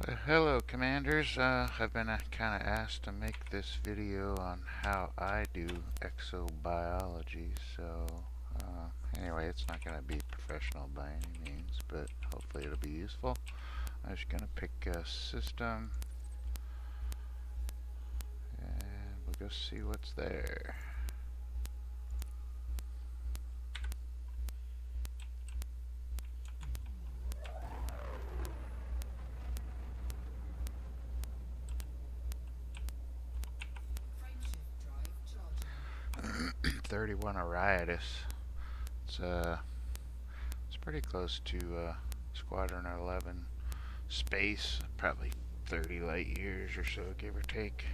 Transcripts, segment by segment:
Hello Commanders, I've been kind of asked to make this video on how I do exobiology, so anyway, it's not going to be professional by any means, but hopefully it'll be useful. I'm just going to pick a system and we'll go see what's there. Charging. 31 Arietis. It's pretty close to Squadron 11 space, probably 30 light years or so, give or take.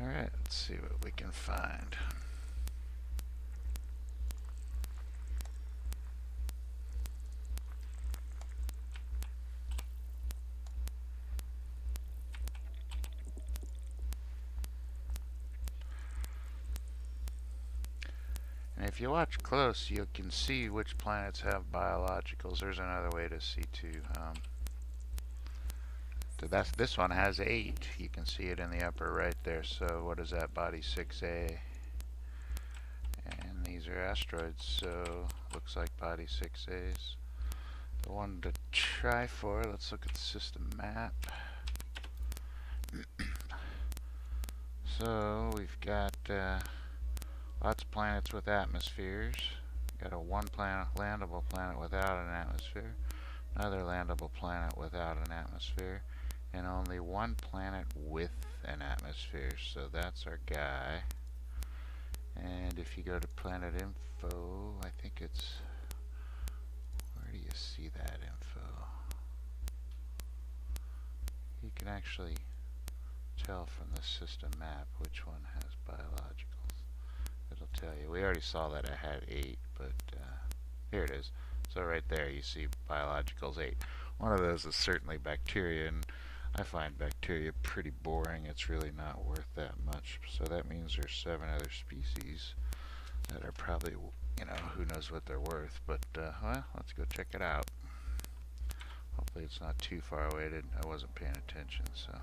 Alright, let's see what we can find. And if you watch close, you can see which planets have biologicals. There's another way to see too. This one has 8. You can see it in the upper right there. So what is that? Body 6A. And these are asteroids, so looks like body 6As. The one to try for, let's look at the system map. So we've got lots of planets with atmospheres. Got a one planet, landable planet without an atmosphere, another landable planet without an atmosphere, and only one planet with an atmosphere. So that's our guy. And if you go to planet info, I think it's, where do you see that info? You can actually tell from the system map which one has biologicals. It'll tell you. We already saw that I had 8, but here it is. So right there you see biologicals 8. One of those is certainly bacteria, and I find bacteria pretty boring. It's really not worth that much. So that means there's 7 other species that are probably, you know, who knows what they're worth. But well, let's go check it out. Hopefully it's not too far away. I wasn't paying attention, so.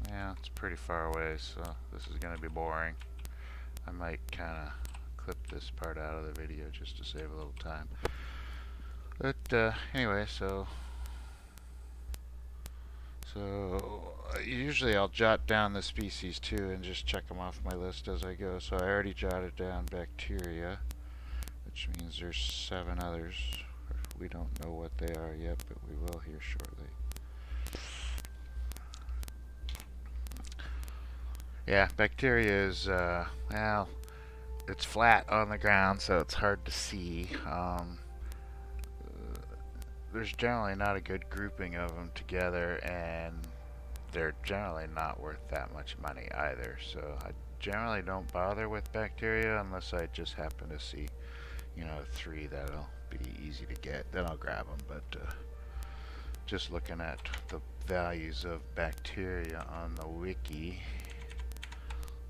Yeah, it's pretty far away, so this is going to be boring. I might kind of clip this part out of the video just to save a little time. But anyway, so usually I'll jot down the species too and just check them off my list as I go. So I already jotted down bacteria, which means there's 7 others. We don't know what they are yet, but we will here shortly. Yeah, bacteria is, well, it's flat on the ground, so it's hard to see. There's generally not a good grouping of them together, and they're generally not worth that much money either. So I generally don't bother with bacteria unless I just happen to see, you know, 3 that'll be easy to get. Then I'll grab them. But just looking at the values of bacteria on the wiki,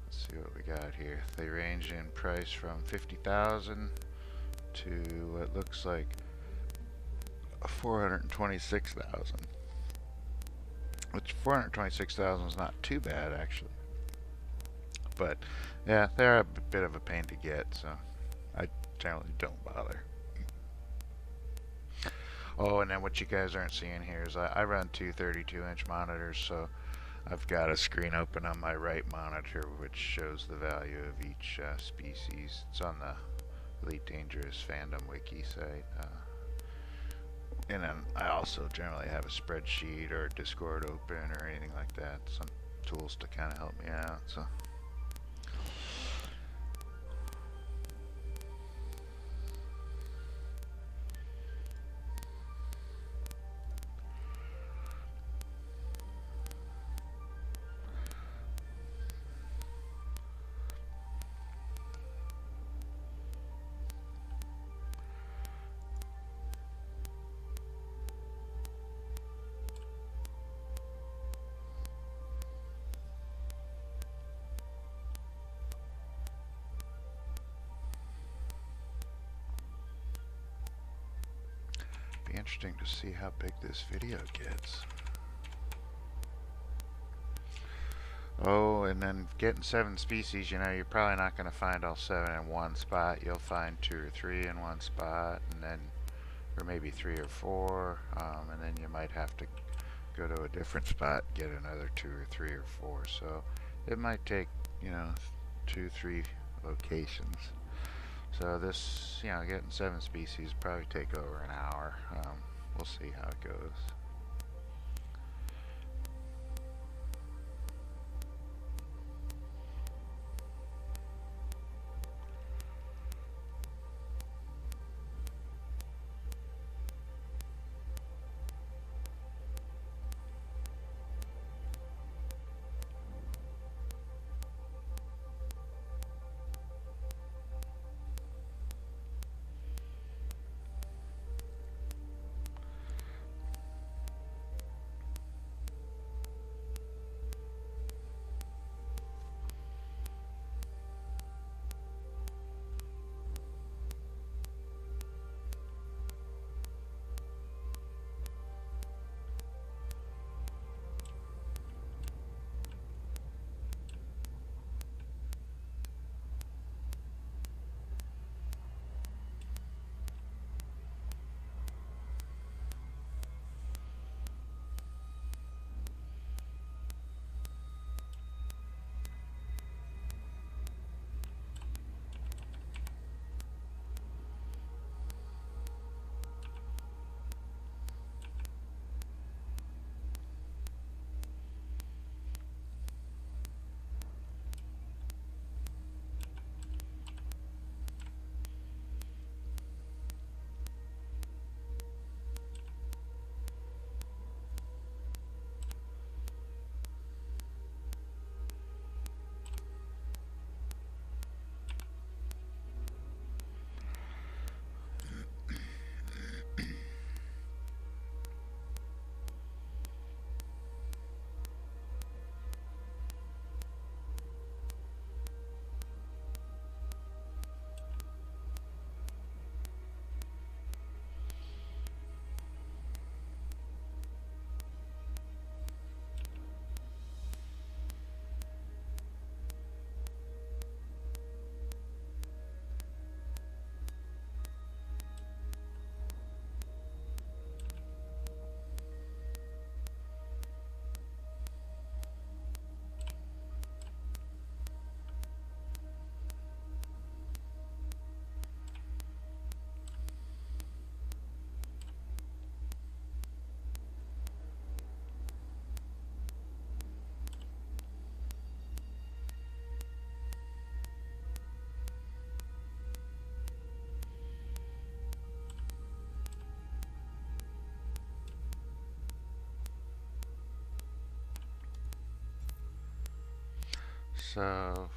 let's see what we got here. They range in price from 50,000 to what looks like 426,000. Which 426,000 is not too bad actually. But yeah, they're a bit of a pain to get, so I generally don't bother. Oh, and then what you guys aren't seeing here is I run two 32-inch monitors, so I've got a screen open on my right monitor which shows the value of each species. It's on the Elite Dangerous Fandom Wiki site. And then I also generally have a spreadsheet or a Discord open or anything like that. Some tools to kind of help me out. So. Be interesting to see how big this video gets. Oh, and then getting 7 species, you know, you're probably not going to find all 7 in one spot. You'll find 2 or 3 in one spot, and then, or maybe 3 or 4, and then you might have to go to a different spot, get another 2 or 3 or 4. So it might take, you know, 2, 3 locations. So this, you know, getting 7 species probably take over an hour. We'll see how it goes. So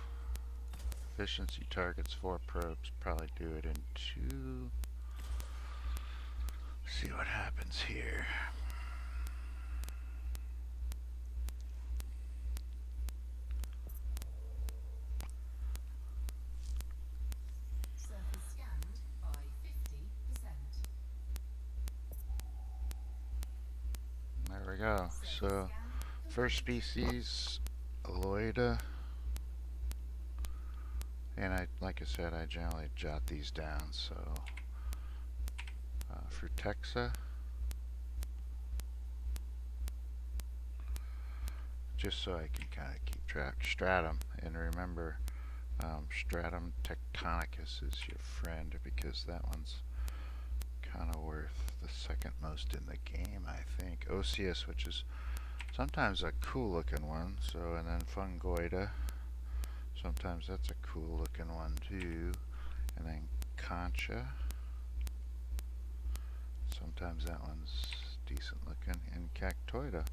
efficiency targets 4 probes, probably do it in 2. See what happens here. Surface scanned by 50%. There we go. So first species, Aloida. And like like I said, I generally jot these down. So Frutexa, just so I can kind of keep track. Stratum, and remember, Stratum tectonicus is your friend because that one's kind of worth the second most in the game, I think. Osseous, which is sometimes a cool looking one. So, and then Fungoida, sometimes that's a cool looking one too. And then Concha, sometimes that one's decent looking. And Cactoida,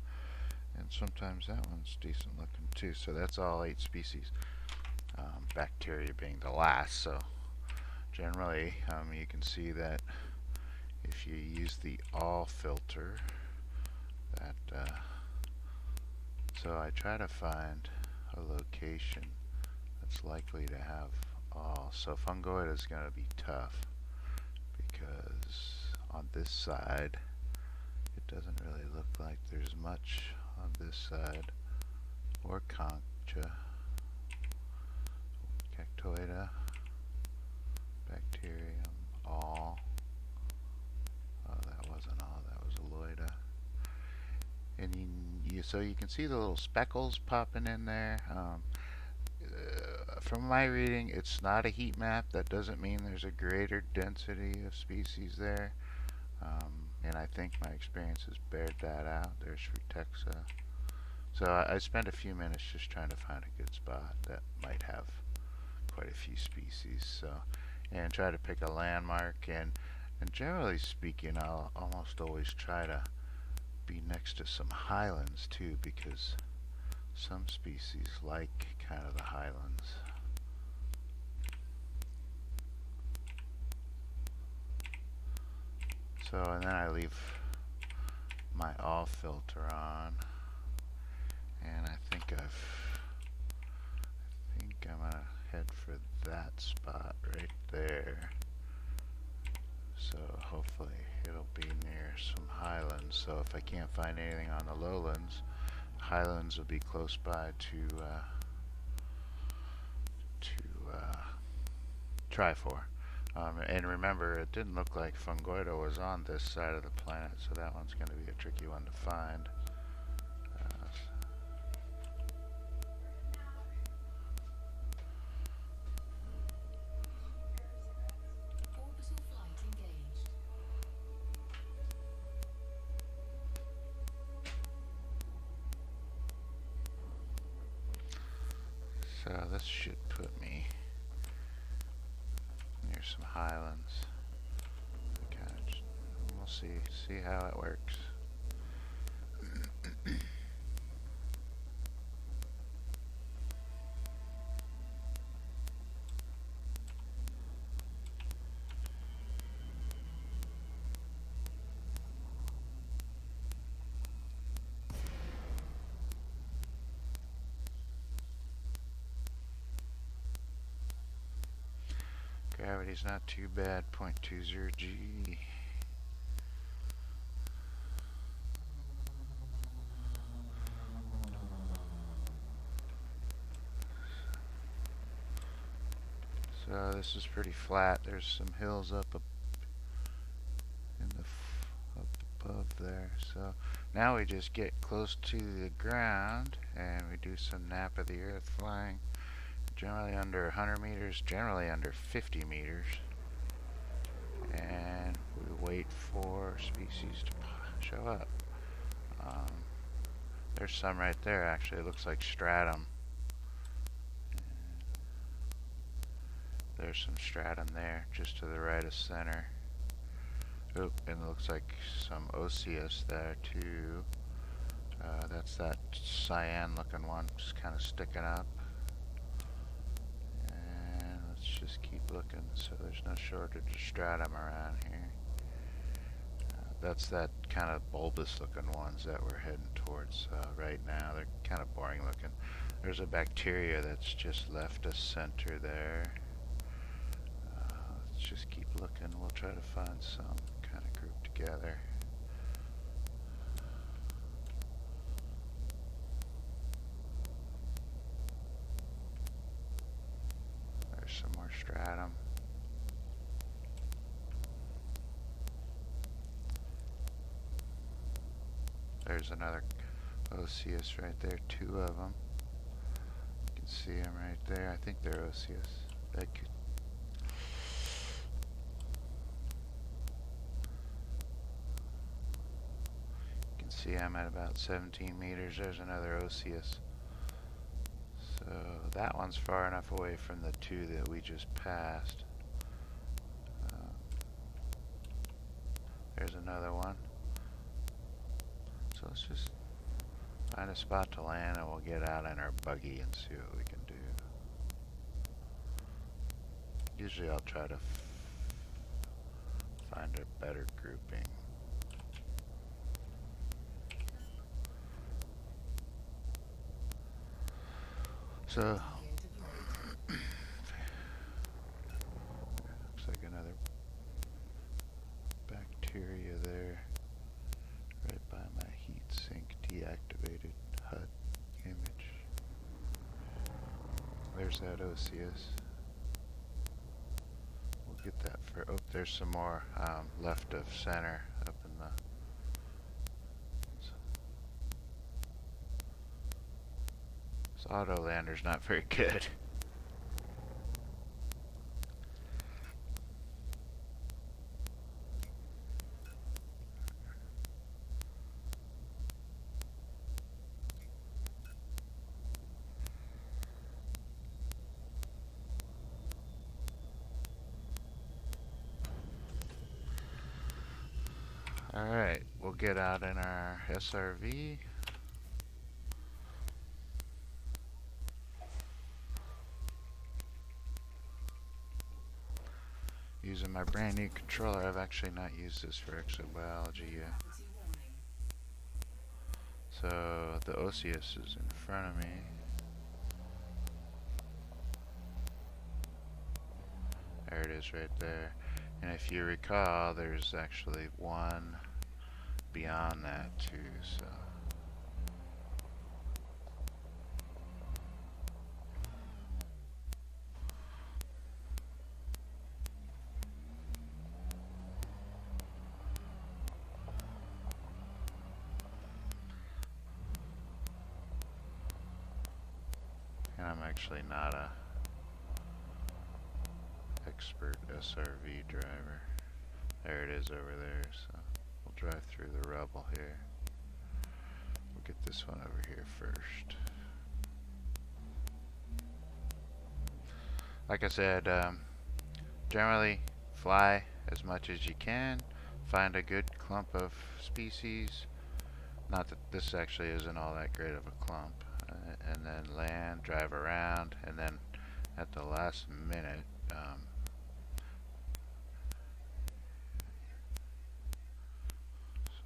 and sometimes that one's decent looking too. So that's all 8 species. Bacteria being the last. So generally, you can see that if you use the all filter, that so I try to find a location that's likely to have all. So Fungoid is going to be tough because on this side it doesn't really look like there's much on this side. Or Concha, Cactoida, Bacterium, all. Oh, that wasn't all, that was Aloida. And so you can see the little speckles popping in there. From my reading, it's not a heat map. That doesn't mean there's a greater density of species there. And I think my experiences bared that out. There's Frutexa. So I spent a few minutes just trying to find a good spot that might have quite a few species. So, and try to pick a landmark. And generally speaking, I'll almost always try to be next to some highlands too, because some species like kind of the highlands. So, and then I leave my all filter on, and I think I'm gonna head for that spot right there. So hopefully it'll be near some highlands. So if I can't find anything on the lowlands, highlands will be close by to try for. And remember, it didn't look like Fungoida was on this side of the planet, so that one's going to be a tricky one to find. Orbital flight engaged. So this should put me near some highlands. We'll see how it works. Gravity's not too bad, 0.20 G. So this is pretty flat. There's some hills up in the up above there. So now we just get close to the ground and we do some nap of the earth flying. Generally under 100 meters, generally under 50 meters. And we wait for species to show up. There's some right there actually. It looks like stratum. There's some stratum there, just to the right of center. Oop, and it looks like some osseous there too. That's that cyan looking one, just kind of sticking up. And let's just keep looking, so there's no shortage of stratum around here. That's that kind of bulbous looking ones that we're heading towards right now. They're kind of boring looking. There's a bacteria that's just left us center there. Let's just keep looking. We'll try to find some kind of group together. There's some more stratum. There's another osseous right there, 2 of them. You can see them right there. I think they're osseous. That could see I'm at about 17 meters. There's another osseous. So that one's far enough away from the 2 that we just passed. There's another one. So let's just find a spot to land and we'll get out in our buggy and see what we can do. Usually I'll try to find a better grouping. So, looks like another bacteria there, right by my heat sink deactivated HUD image. There's that osseous. We'll get that for, oh, there's some more left of center up in the, this auto lander's not very good. Alright, we'll get out in our SRV. Using my brand new controller. I've actually not used this for exobiology yet. So the osseous is in front of me. There it is right there. And if you recall, there's actually one beyond that too, so. And I'm actually not a expert SRV driver. There it is over there, so we'll drive through the rubble here. We'll get this one over here first. Like I said, generally fly as much as you can, find a good clump of species. Not that this actually isn't all that great of a clump. And then land, drive around, and then at the last minute, so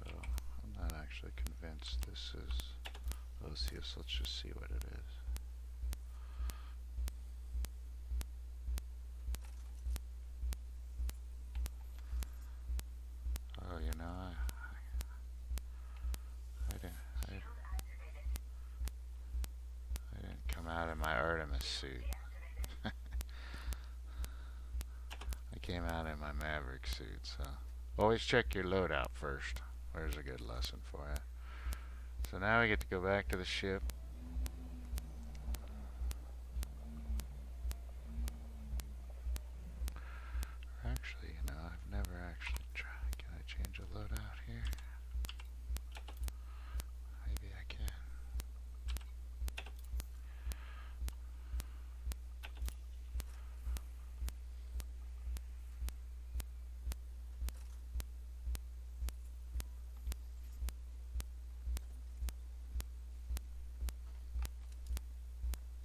I'm not actually convinced this is osseous. Let's just see what it is. Oh, you know, I didn't come out in my Artemis suit. I came out in my Maverick suit, so always check your loadout first. There's a good lesson for you. So now we get to go back to the ship. Actually, you know, I've never actually tried. Can I change a loadout here? Maybe I can.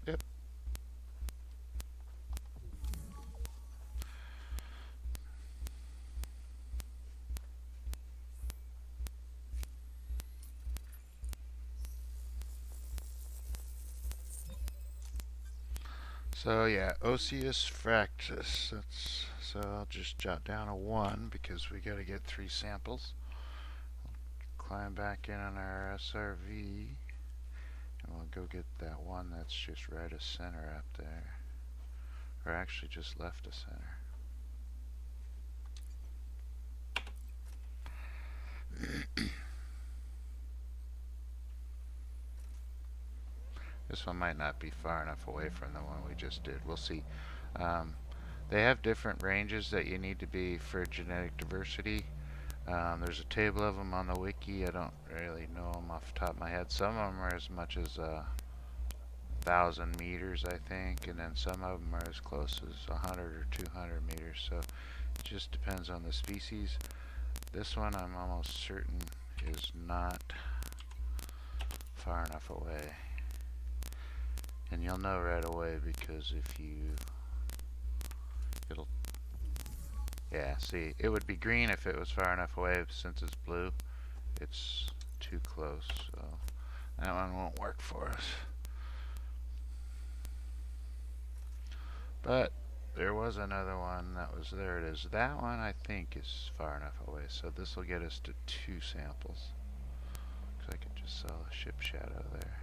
Yep. So yeah, osseous fractus. That's, so I'll just jot down a 1 because we got to get 3 samples. Climb back in on our SRV. And we'll go get that one that's just right of center up there. Or actually just left of center. This one might not be far enough away from the one we just did. We'll see. They have different ranges that you need to be for genetic diversity. There's a table of them on the wiki. I don't really know them off the top of my head. Some of them are as much as 1,000 meters, I think, and then some of them are as close as 100 or 200 meters. So it just depends on the species. This one I'm almost certain is not far enough away. And you'll know right away because if you, yeah, see, it would be green if it was far enough away. Since it's blue, it's too close, so that one won't work for us. But there was another one that was, there it is. That one I think is far enough away, so this will get us to 2 samples. Because I can just saw a ship shadow there.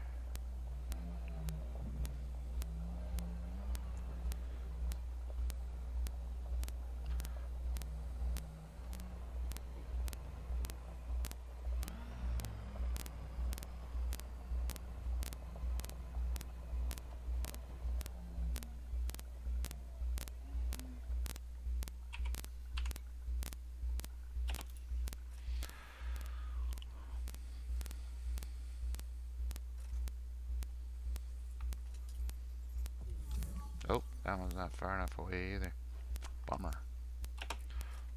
Oh, that one's not far enough away either. Bummer.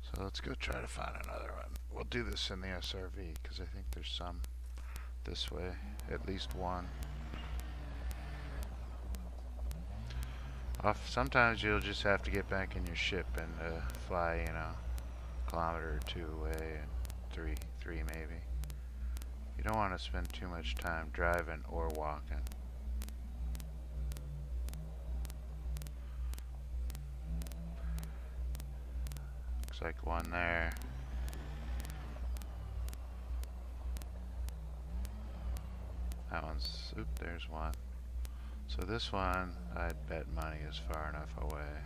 So let's go try to find another one. We'll do this in the SRV because I think there's some this way, at least one. Sometimes you'll just have to get back in your ship and fly, you know, a kilometer or 2 away, and three maybe. You don't want to spend too much time driving or walking. Looks like one there. That one's, oop, there's one. So this one, I'd bet money is far enough away.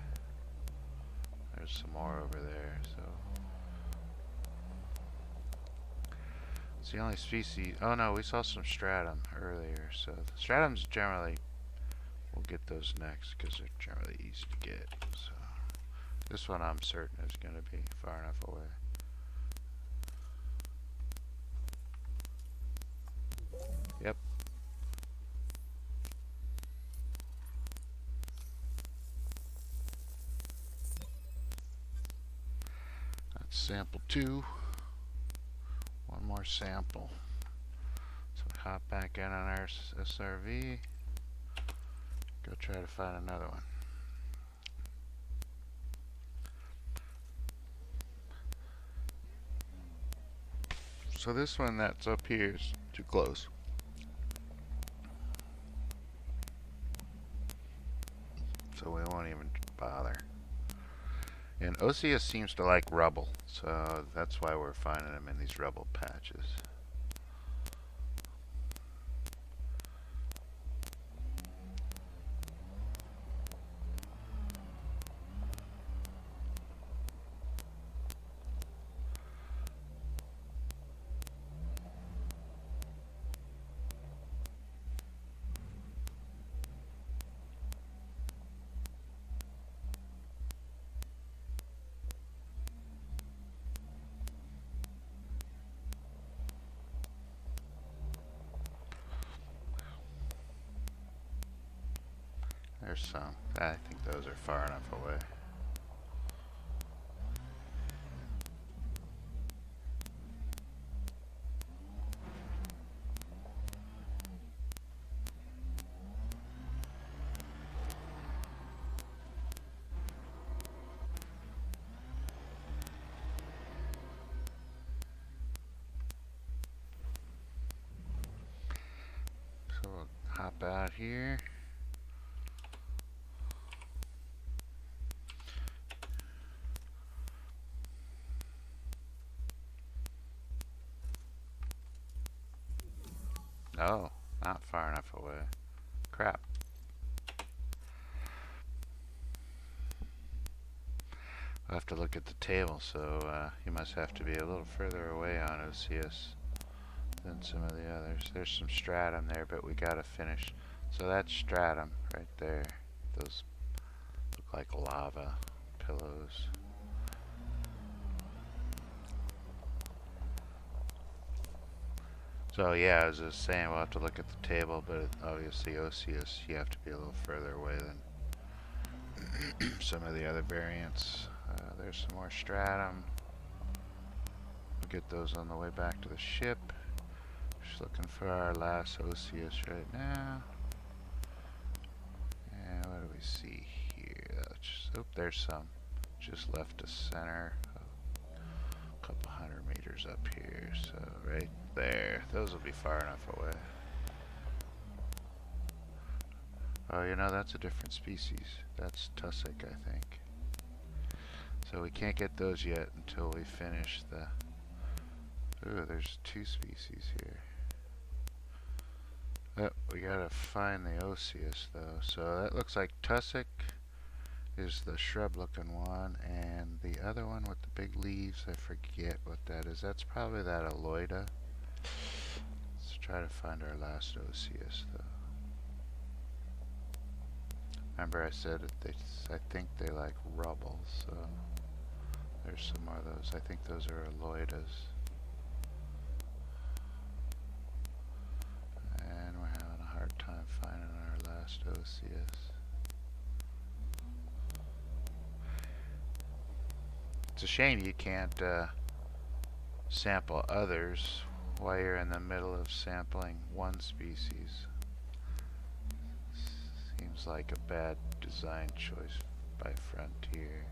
There's some more over there, so. It's the only species, oh no, we saw some stratum earlier, so stratums generally, we'll get those next because they're generally easy to get. So this one I'm certain is going to be far enough away. Yep. That's sample 2. One more sample. So we hop back in on our SRV. Go try to find another one. So this one that's up here is too close. So we won't even bother. And Osseous seems to like rubble, so that's why we're finding them in these rubble patches. There's some. I think those are far enough away. So we'll hop out here. No, not far enough away. Crap. I'll have to look at the table, so you must have to be a little further away on OCS than some of the others. There's some stratum there, but we gotta finish. So that's stratum right there. Those look like lava pillows. So yeah, as I was saying, we'll have to look at the table, but obviously OCS, you have to be a little further away than some of the other variants. There's some more stratum. We'll get those on the way back to the ship. Just looking for our last OCS right now. And what do we see here? Oh, there's some. Just left the center. A couple 100 meters up here. So right there. Those will be far enough away. Oh, you know, that's a different species. That's tussock, I think. So we can't get those yet until we finish the... Ooh, there's two species here. Oh, we gotta find the Osseous though. So that looks like tussock is the shrub-looking one, and the other one with the big leaves, I forget what that is. That's probably that Aloida. Let's try to find our last Osseous though. Remember I said that I think they like rubble, so there's some more of those. I think those are Aloidas. And we're having a hard time finding our last Osseous. It's a shame you can't sample others while you're in the middle of sampling one species. Seems like a bad design choice by Frontier.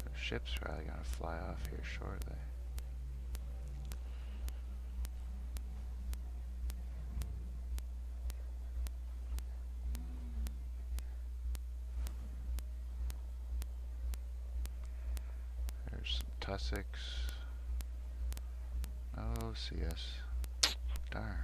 The ship's probably gonna fly off here shortly. There's some tussocks. Oh, CS. Darn.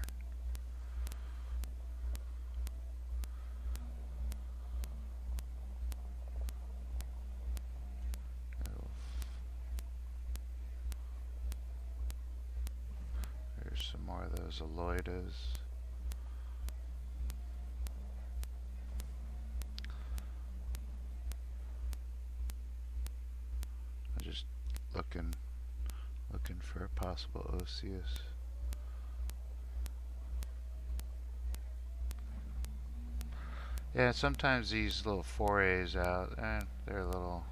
There's some more of those Aloidas. I'm just looking for a possible Osseous. Yeah, sometimes these little forays out, they're a little...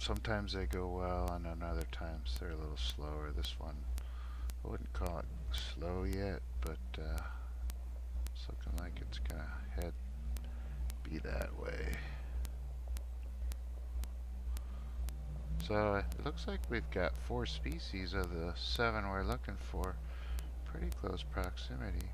Sometimes they go well, and then other times they're a little slower. This one, I wouldn't call it slow yet, but it's looking like it's gonna be that way. So it looks like we've got 4 species of the 7 we're looking for. Pretty close proximity.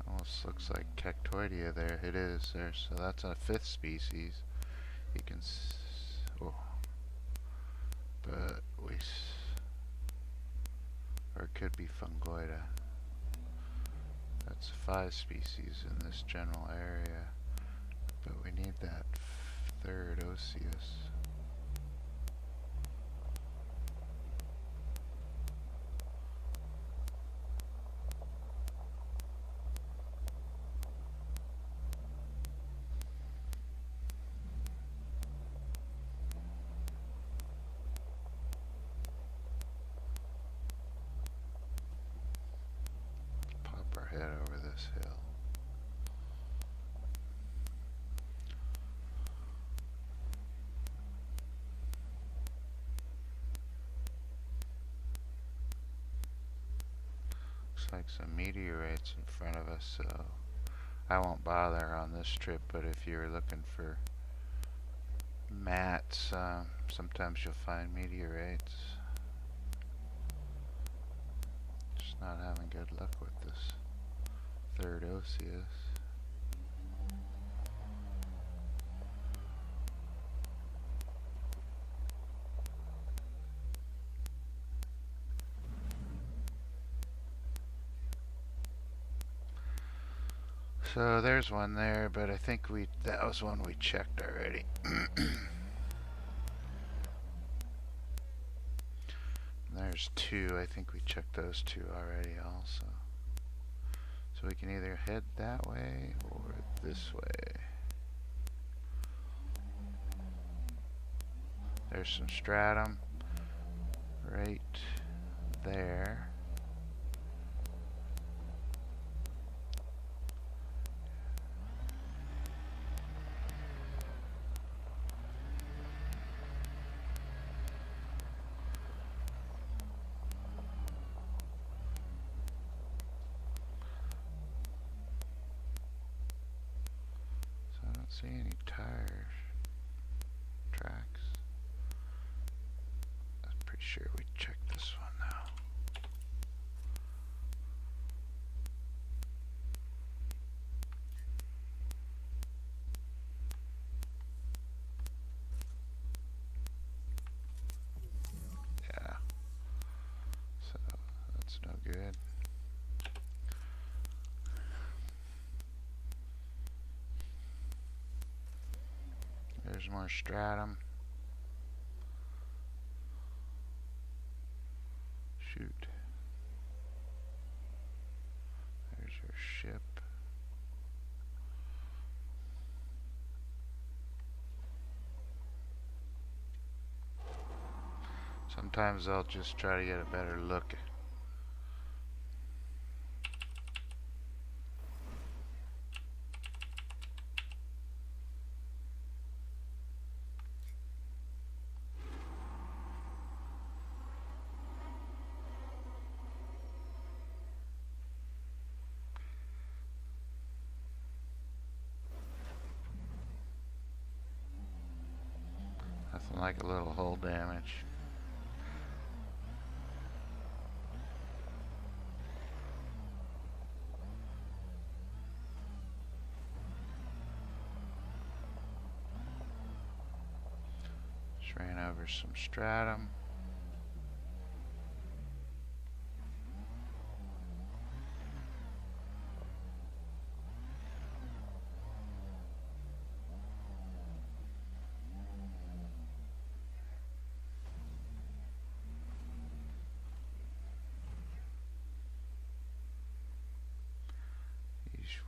Almost looks like Cactoidea there. It is there. So that's a 5th species. You can oh, but or it could be Fungoida. That's 5 species in this general area, but we need that 3rd Osseous. Head over this hill. Looks like some meteorites in front of us, so I won't bother on this trip, but if you're looking for mats, sometimes you'll find meteorites. Just not having good luck with this 3rd Osseous. So there's one there, but I think that was one we checked already. There's two. I think we checked those two already also. So we can either head that way or this way. There's some stratum right there. So I don't see any tire tracks. I'm pretty sure we checked this one though. Yeah. So that's no good. There's more stratum. Shoot. There's your ship. Sometimes I'll just try to get a better look. Nothing like a little hull damage. Just ran over some stratum.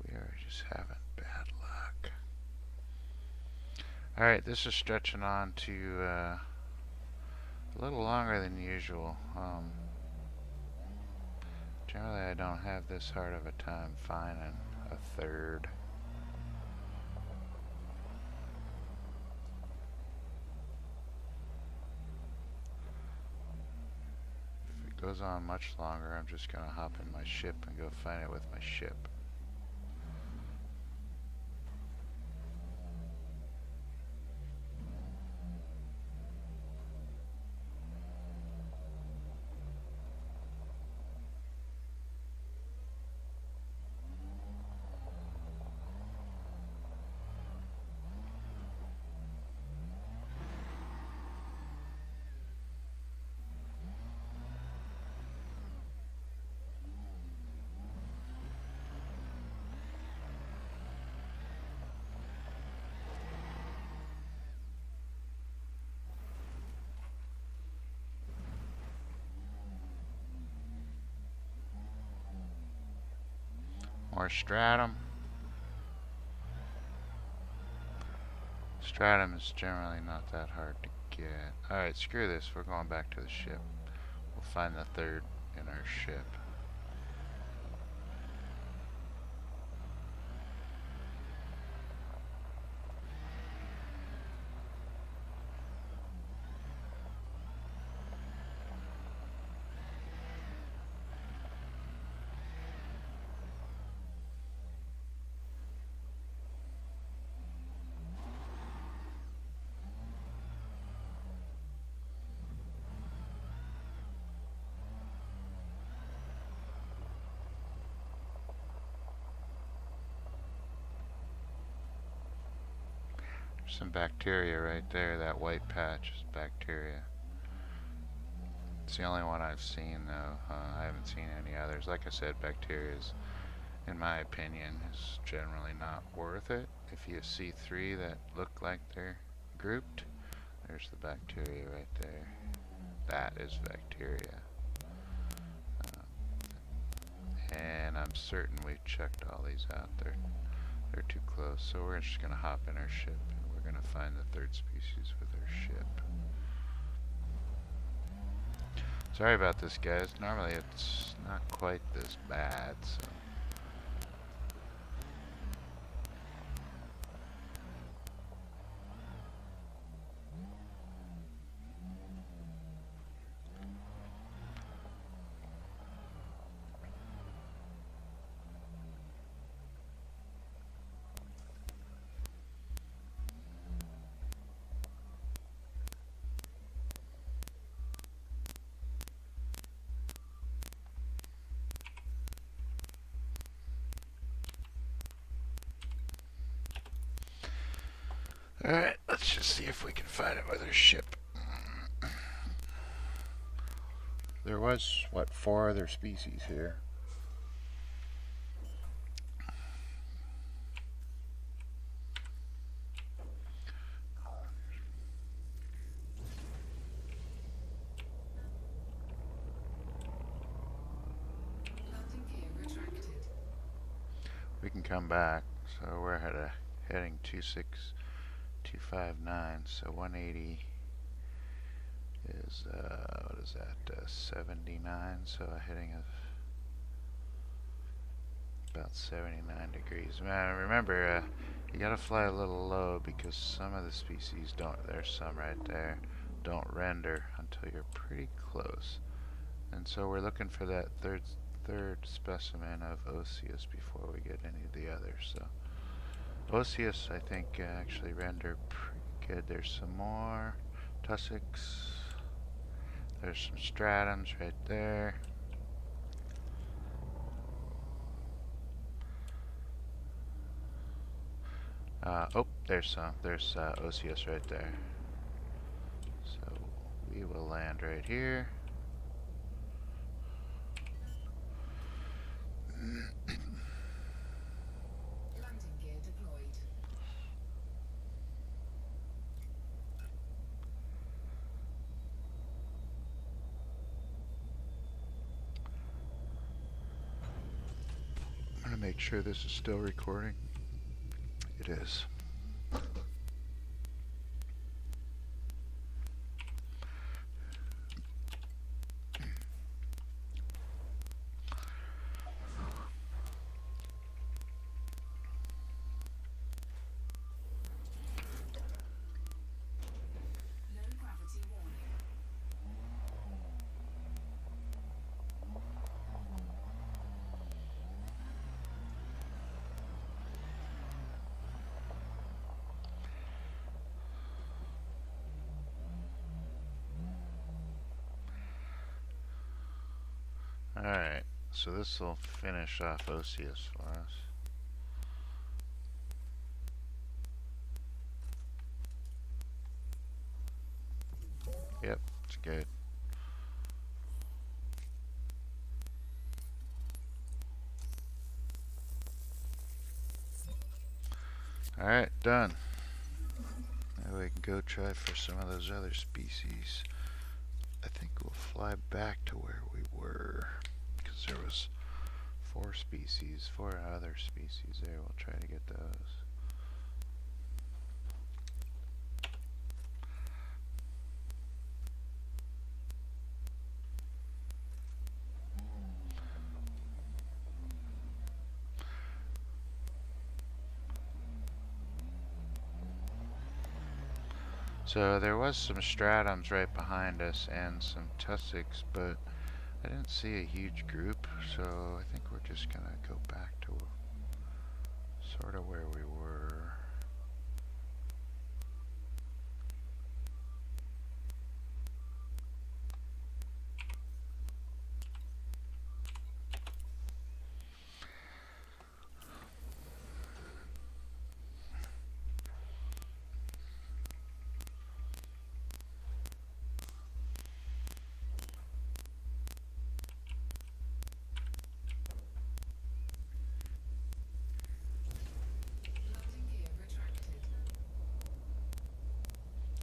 We are just having bad luck. Alright, this is stretching on to a little longer than usual. Generally I don't have this hard of a time finding a third. If it goes on much longer, I'm just going to hop in my ship and go find it with my ship. More stratum. Stratum is generally not that hard to get. Alright, screw this. We're going back to the ship. We'll find the third in our ship. Some bacteria right there. That white patch is bacteria. It's the only one I've seen though. I haven't seen any others. Like I said, bacteria is in my opinion, is generally not worth it. If you see three that look like they're grouped, there's the bacteria right there. That is bacteria. And I'm certain we've checked all these out. They're too close. So we're just going to hop in our ship and we're going to find the third species with our ship. Sorry about this, guys. Normally it's not quite this bad, so. Alright, let's just see if we can find another ship. There was, what, 4 other species here. Landing gear retracted. We can come back. So we're at a heading 26259. So 180 is, what is that, 79. So a heading of about 79 degrees. Remember, you gotta fly a little low because some of the species don't, there's some right there, don't render until you're pretty close. And so we're looking for that third specimen of Osseous before we get any of the others. So Osseous, I think, actually render pretty good. There's some more tussocks. There's some stratums right there. Oh, there's Osseous right there. So we will land right here. Landing gear deployed. I'm gonna make sure this is still recording. It is. Low gravity warning. Alright, so this will finish off Osseous for us. Yep, it's good. Alright, done. Now we can go try for some of those other species. I think we'll fly back to where we were, because there was 4 other species there. We'll try to get those. So there was some stratums right behind us and some tussocks, but I didn't see a huge group, so I think we're just gonna go back to sort of where we were.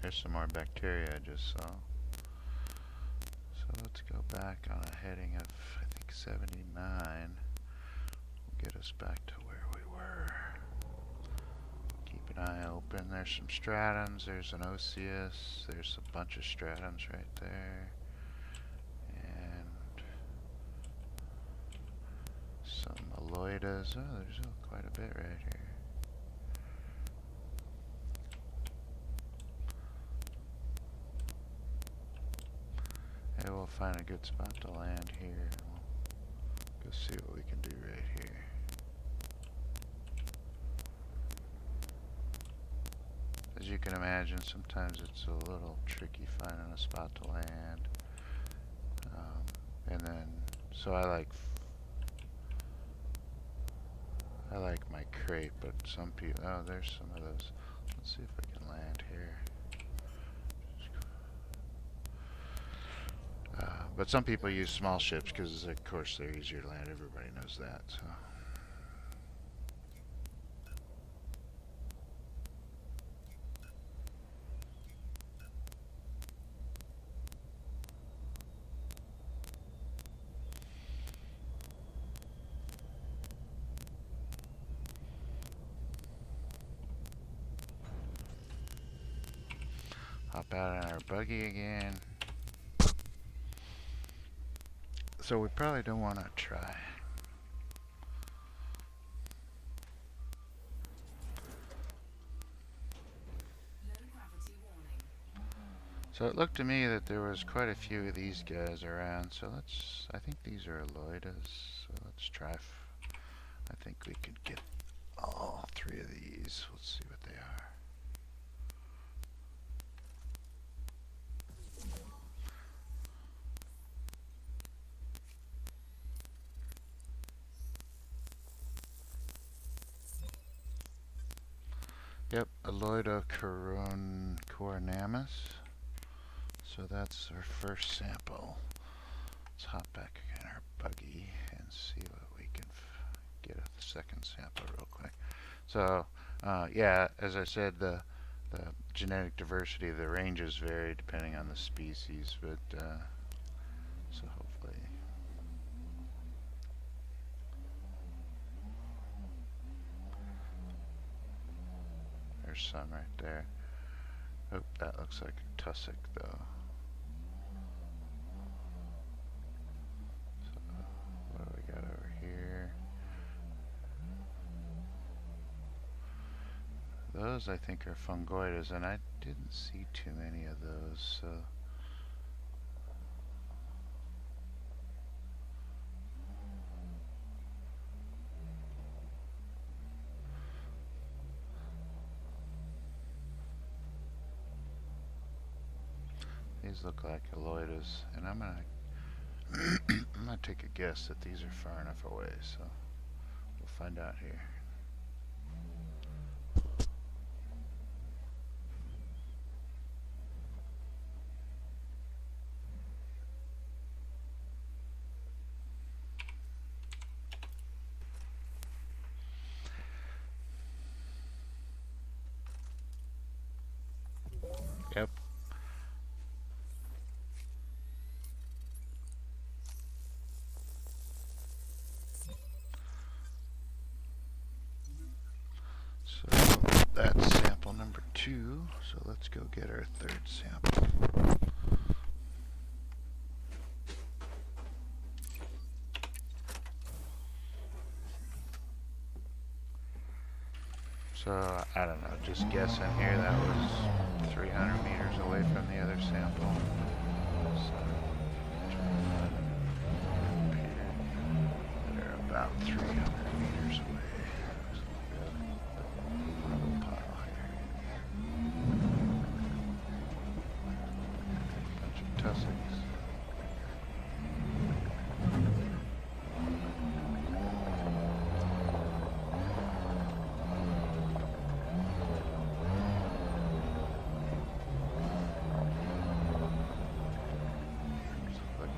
There's some more bacteria I just saw. So let's go back on a heading of, I think, 79. Will get us back to where we were. Keep an eye open. There's some stratums. There's an osseous. There's a bunch of stratums right there. And some Arietis. Oh, there's quite a bit right here. Hey, we'll find a good spot to land here. We'll go see what we can do right here. As you can imagine, sometimes it's a little tricky finding a spot to land. And then, so I like my crate, but some people, oh, there's some of those. Let's see if I can land here. But some people use small ships because, of course, they're easier to land. Everybody knows that. So. Hop out on our buggy again. So we probably don't want to try. Low gravity warning. So it looked to me that there was quite a few of these guys around. So I think these are Arietis. So let's try. I think we could get all three of these. Let's see what they are. Yep, Aloida coronamus. So that's our first sample. Let's hop back in our buggy and see what we can get a second sample real quick. So, yeah, as I said, the genetic diversity of the ranges vary depending on the species, but so hopefully. There's some right there. Oh, that looks like a tussock, though. So, what do we got over here? Those, I think, are fungoides, and I didn't see too many of those, so... These look like Arietis, and I'm gonna take a guess that these are far enough away, so we'll find out here. Yep. So that's sample number 2. So let's go get our third sample. So I don't know, just guessing here, that was 300 meters away from the other sample. So they're about 300 meters away. Bunch of tussocks.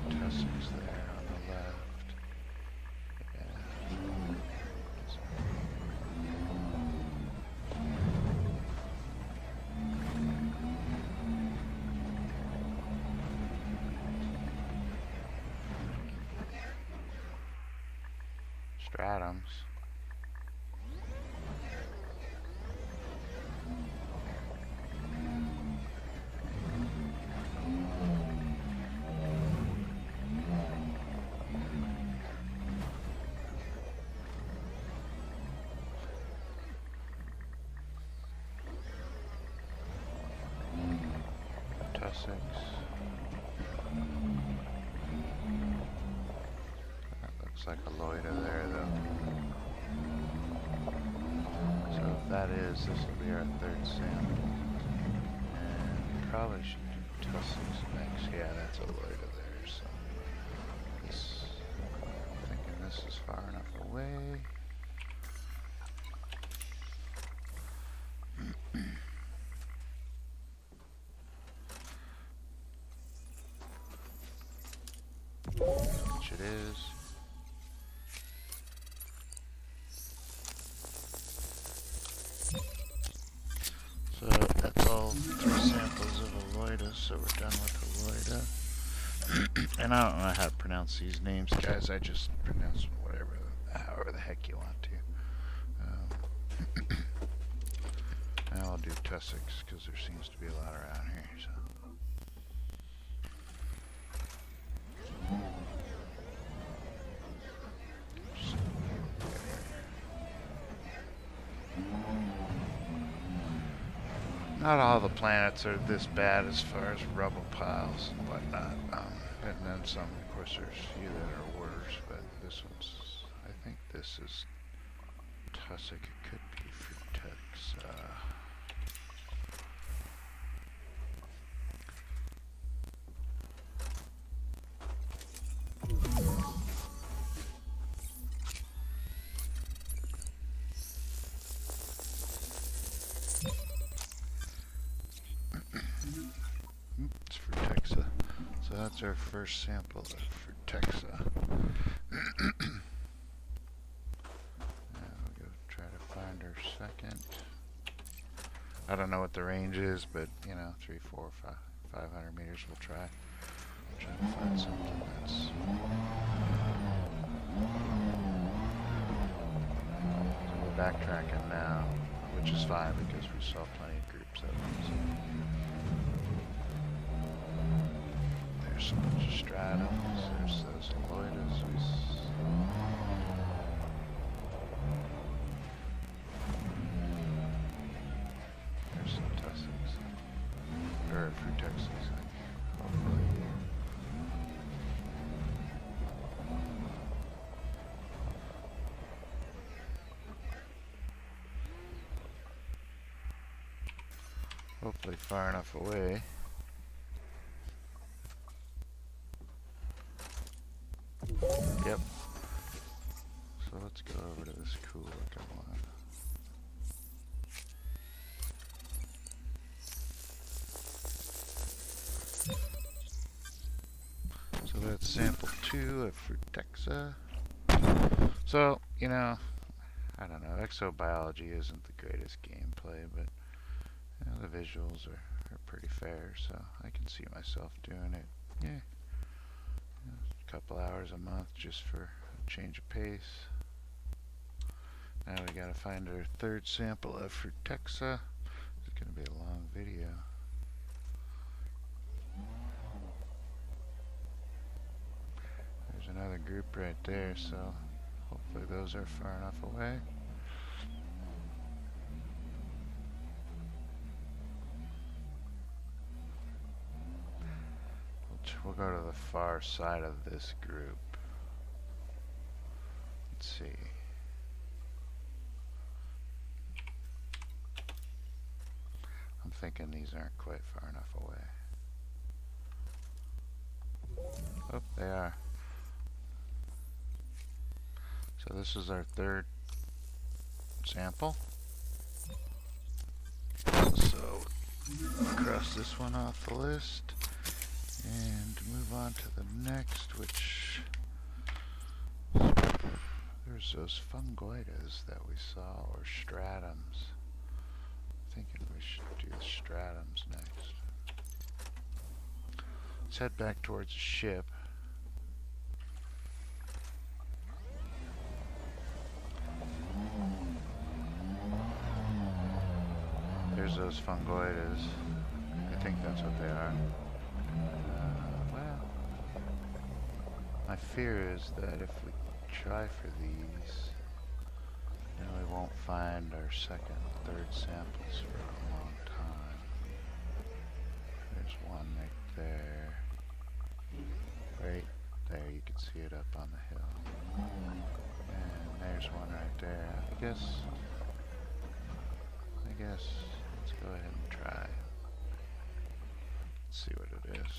Tussocks there on the left. stratums. Tussocks. That looks like a loida there, though. So if that is, this will be our third sample. And probably should do tussocks next. Yeah, that's a loida there, so this, I'm thinking this is far enough away. Which it is. So that's all 3 samples of a loida, so we're done with the loida. And I don't know how to pronounce these names, guys. I just pronounce them however the heck you want to. Now I'll do tussocks because there seems to be a lot around here. So. Not all the planets are this bad as far as rubble piles and whatnot. And then some, of course, there's a few that are worse, but this one's, I think this is tussock. It could be Frutex. It's Frutexa. So that's our first sample of Frutexa. Now we'll go try to find our second. I don't know what the range is, but you know, 300, 400, 500 meters. We'll try to find something that's. So we're backtracking now, which is fine because we saw plenty of groups of them. So. There's a bunch of stratums. There's those loidas. There's some tussocks. Or Frutexes, hopefully. Hopefully far enough away. Yep. So let's go over to this cool looking one. So that's sample 2 of Frutexa. So, you know, I don't know, Exobiology isn't the greatest gameplay, but you know, the visuals are pretty fair, so I can see myself doing it. Yeah. A couple hours a month just for a change of pace. Now we gotta find our third sample of Frutexa. It's gonna be a long video. There's another group right there, so hopefully those are far enough away. We'll go to the far side of this group. Let's see. I'm thinking these aren't quite far enough away. Oh, they are. So this is our third sample. So cross this one off the list. And move on to the next, which there's those fungoides that we saw, or stratums. I'm thinking we should do stratums next. Let's head back towards the ship. Fungoides. I think that's what they are. Well, my fear is that if we try for these, then we won't find our second, third samples for a long time. There's one right there. Right there, you can see it up on the hill. And there's one right there. I guess, let's go ahead and try. Let's see what it is.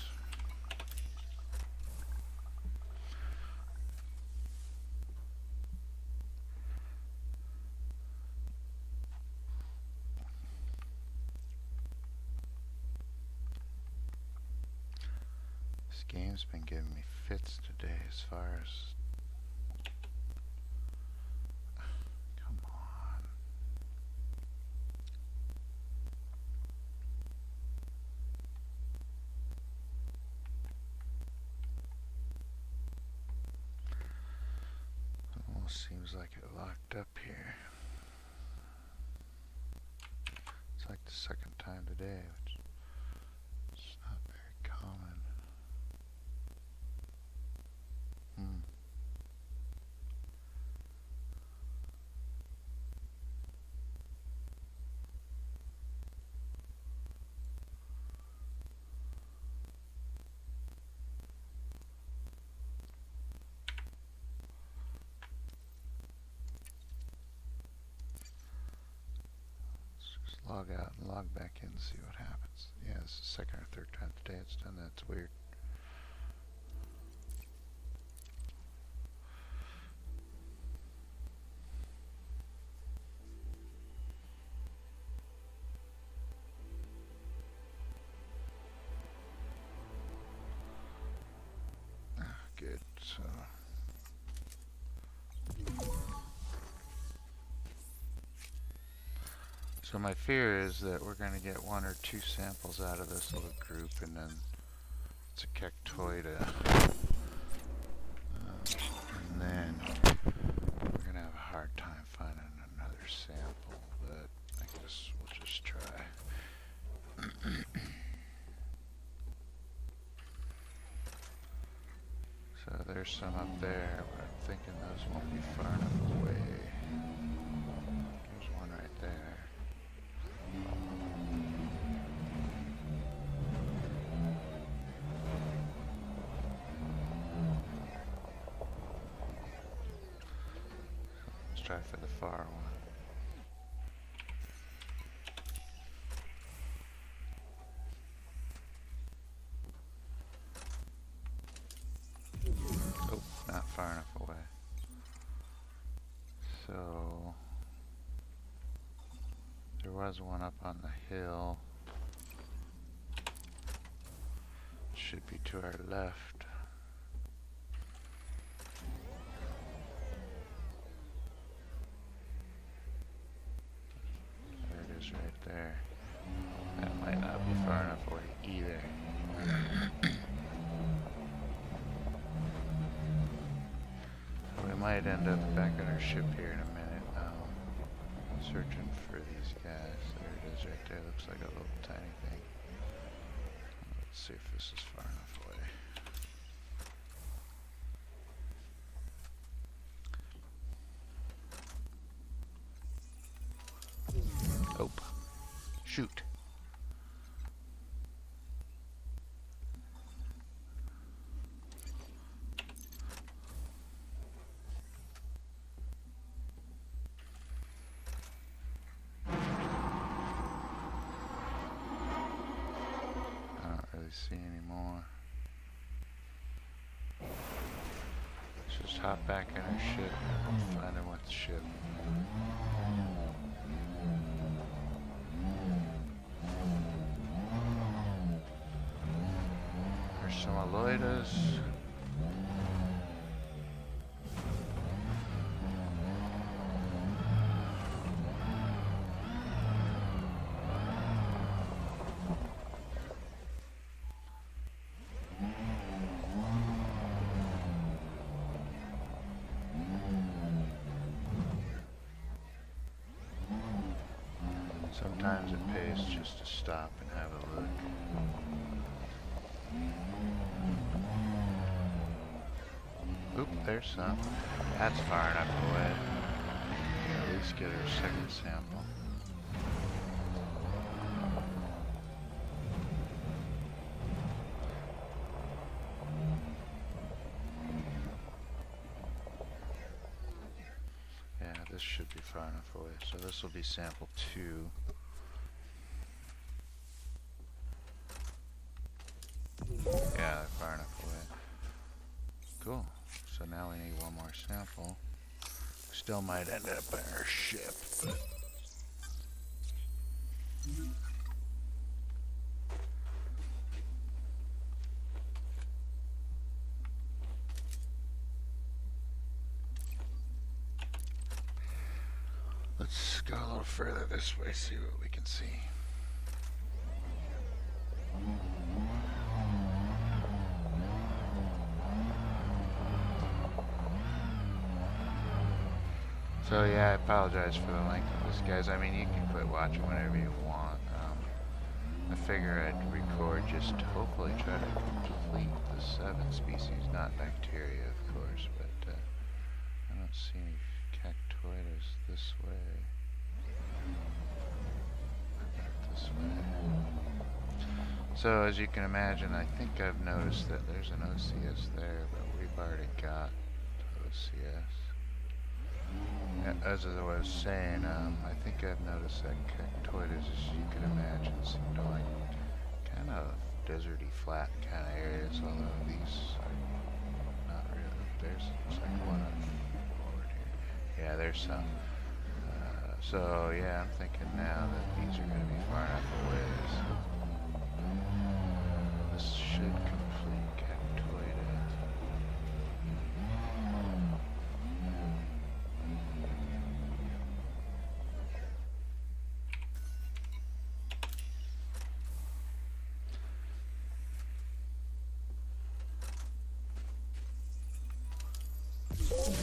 This game's been giving me fits today as far as... Come on. It almost seems like it locked up here. It's like the second time today, which is not very common. Log out and log back in and see what happens. Yeah, it's the second or third time today it's done that. It's weird. Good, so my fear is that we're going to get one or two samples out of this little group, and then it's a cactoida. And then we're going to have a hard time finding another sample, but I guess we'll just try. So there's some up there, but I'm thinking those won't be far enough away. There's one right there. Let's try for the far one. Oh, not far enough away. So there was one up on the hill. Should be to our left. There it is right there. That might not be far enough away either. We might end up back on our ship here in a minute. Searching for these guys. There it is right there. Looks like a little tiny thing. Let's see if this is far enough away. Oh. Shoot. See anymore. Let's just hop back in our ship and find out what the ship. There's some Arietis. So Sometimes it pays just to stop and have a look. Oop, there's some. That's far enough away. At least get our second sample. Yeah, this should be far enough away. So this will be sample 2. Yeah, they're far enough away. Cool. So now we need one more sample. Still might end up in our ship, but let's go a little further this way, see what we can see. So yeah, I apologize for the length of this, guys. I mean, you can quit watching whenever you want. I figure I'd record just to hopefully try to complete the 7 species, not bacteria, of course, but I don't see any cactoides this way. Not this way. So as you can imagine, I think I've noticed that there's an OCS there, but we've already got OCS. As I was saying, I think I've noticed that cactoides, as you can imagine, seem to like kind of deserty, flat kind of areas, although these are not really. There's like one forward here. Yeah, there's some. So yeah, I'm thinking now that these are going to be far enough away. So this should complete cactoides.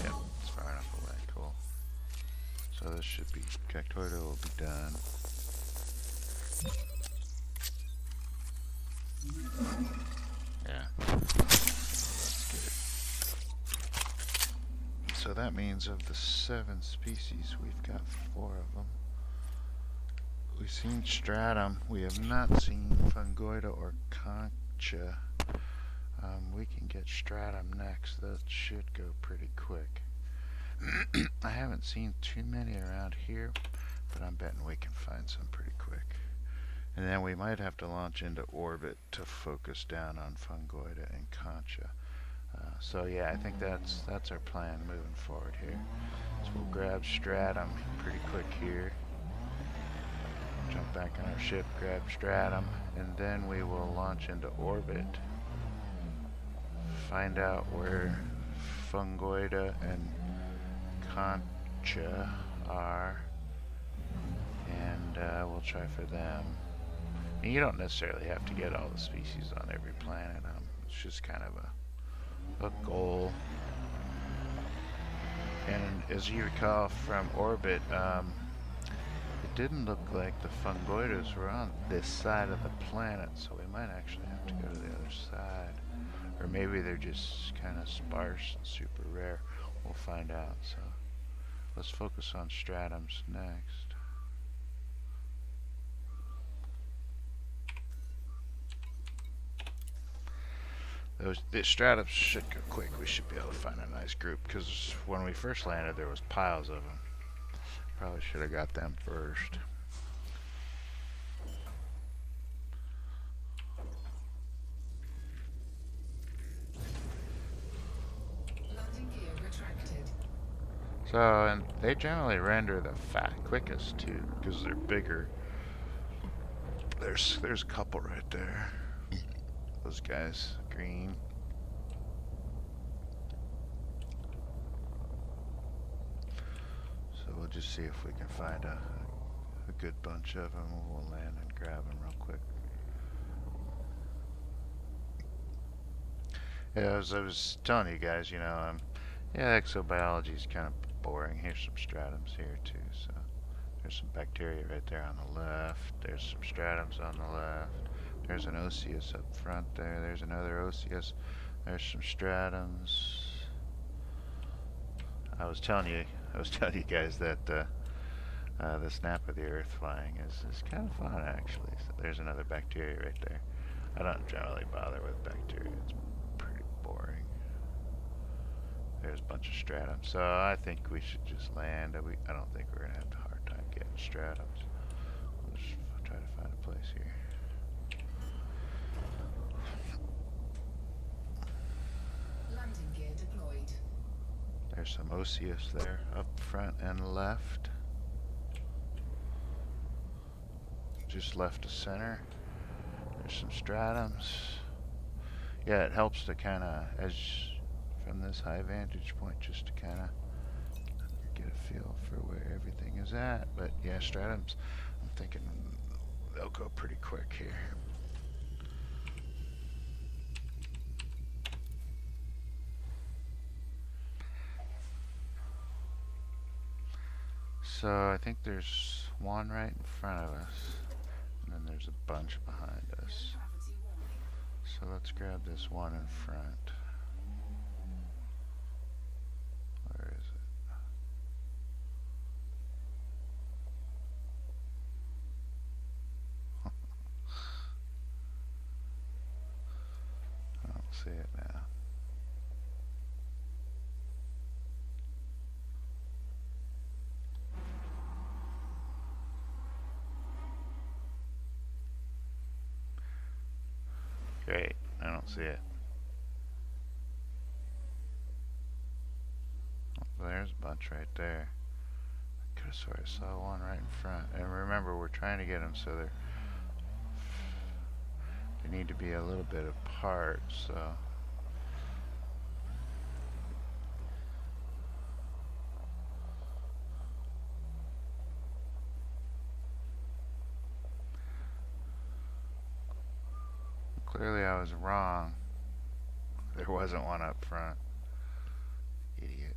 Yep, it's far enough away. Cool. So this should be cactoida will be done. Yeah. That's good. So that means of the 7 species, we've got 4 of them. We've seen stratum. We have not seen fungoida or concha. We can get stratum next. That should go pretty quick. I haven't seen too many around here, but I'm betting we can find some pretty quick. And then we might have to launch into orbit to focus down on fungoida and concha. So yeah, I think that's our plan moving forward here. So we'll grab stratum pretty quick here. Jump back on our ship, grab stratum, and then we will launch into orbit. Find out where fungoida and concha are, and we'll try for them. And you don't necessarily have to get all the species on every planet. It's just kind of a goal. And as you recall from orbit, it didn't look like the fungoidas were on this side of the planet, so we might actually have to go to the other side. Or maybe they're just kind of sparse and super rare. We'll find out. So let's focus on stratums next. The stratums should go quick. We should be able to find a nice group, because when we first landed there was piles of them. Probably should have got them first. So, and they generally render the quickest too, because they're bigger. There's a couple right there. Those guys, green. So we'll just see if we can find a good bunch of them. We'll land and grab them real quick. Yeah, as I was telling you guys, you know, yeah, exobiology is kind of boring. Here's some stratums here too, so There's some bacteria right there on the left. There's some stratums on the left. There's an osseous up front there. There's another osseous. There's some stratums. I was telling you guys that the snap of the earth flying is kind of fun actually. So there's another bacteria right there. I don't generally bother with bacteria. It's pretty boring. There's a bunch of stratums. So I think we should just land. I don't think we're gonna have a hard time getting stratums. We'll just try to find a place here. Landing gear deployed. There's some osseous there, up front and left. Just left of center. There's some stratums. Yeah, it helps to kind of, as from this high vantage point, just to kind of get a feel for where everything is at. But yeah, stratums, I'm thinking they'll go pretty quick here. So I think there's one right in front of us, and then there's a bunch behind us. Gravity warning. So let's grab this one in front. Where is it? I don't see it now. Great, I don't see it. Oh, there's a bunch right there. I could have sworn I saw one right in front. And remember, we're trying to get them so they need to be a little bit apart, so. Clearly I was wrong. There wasn't one up front. Idiot.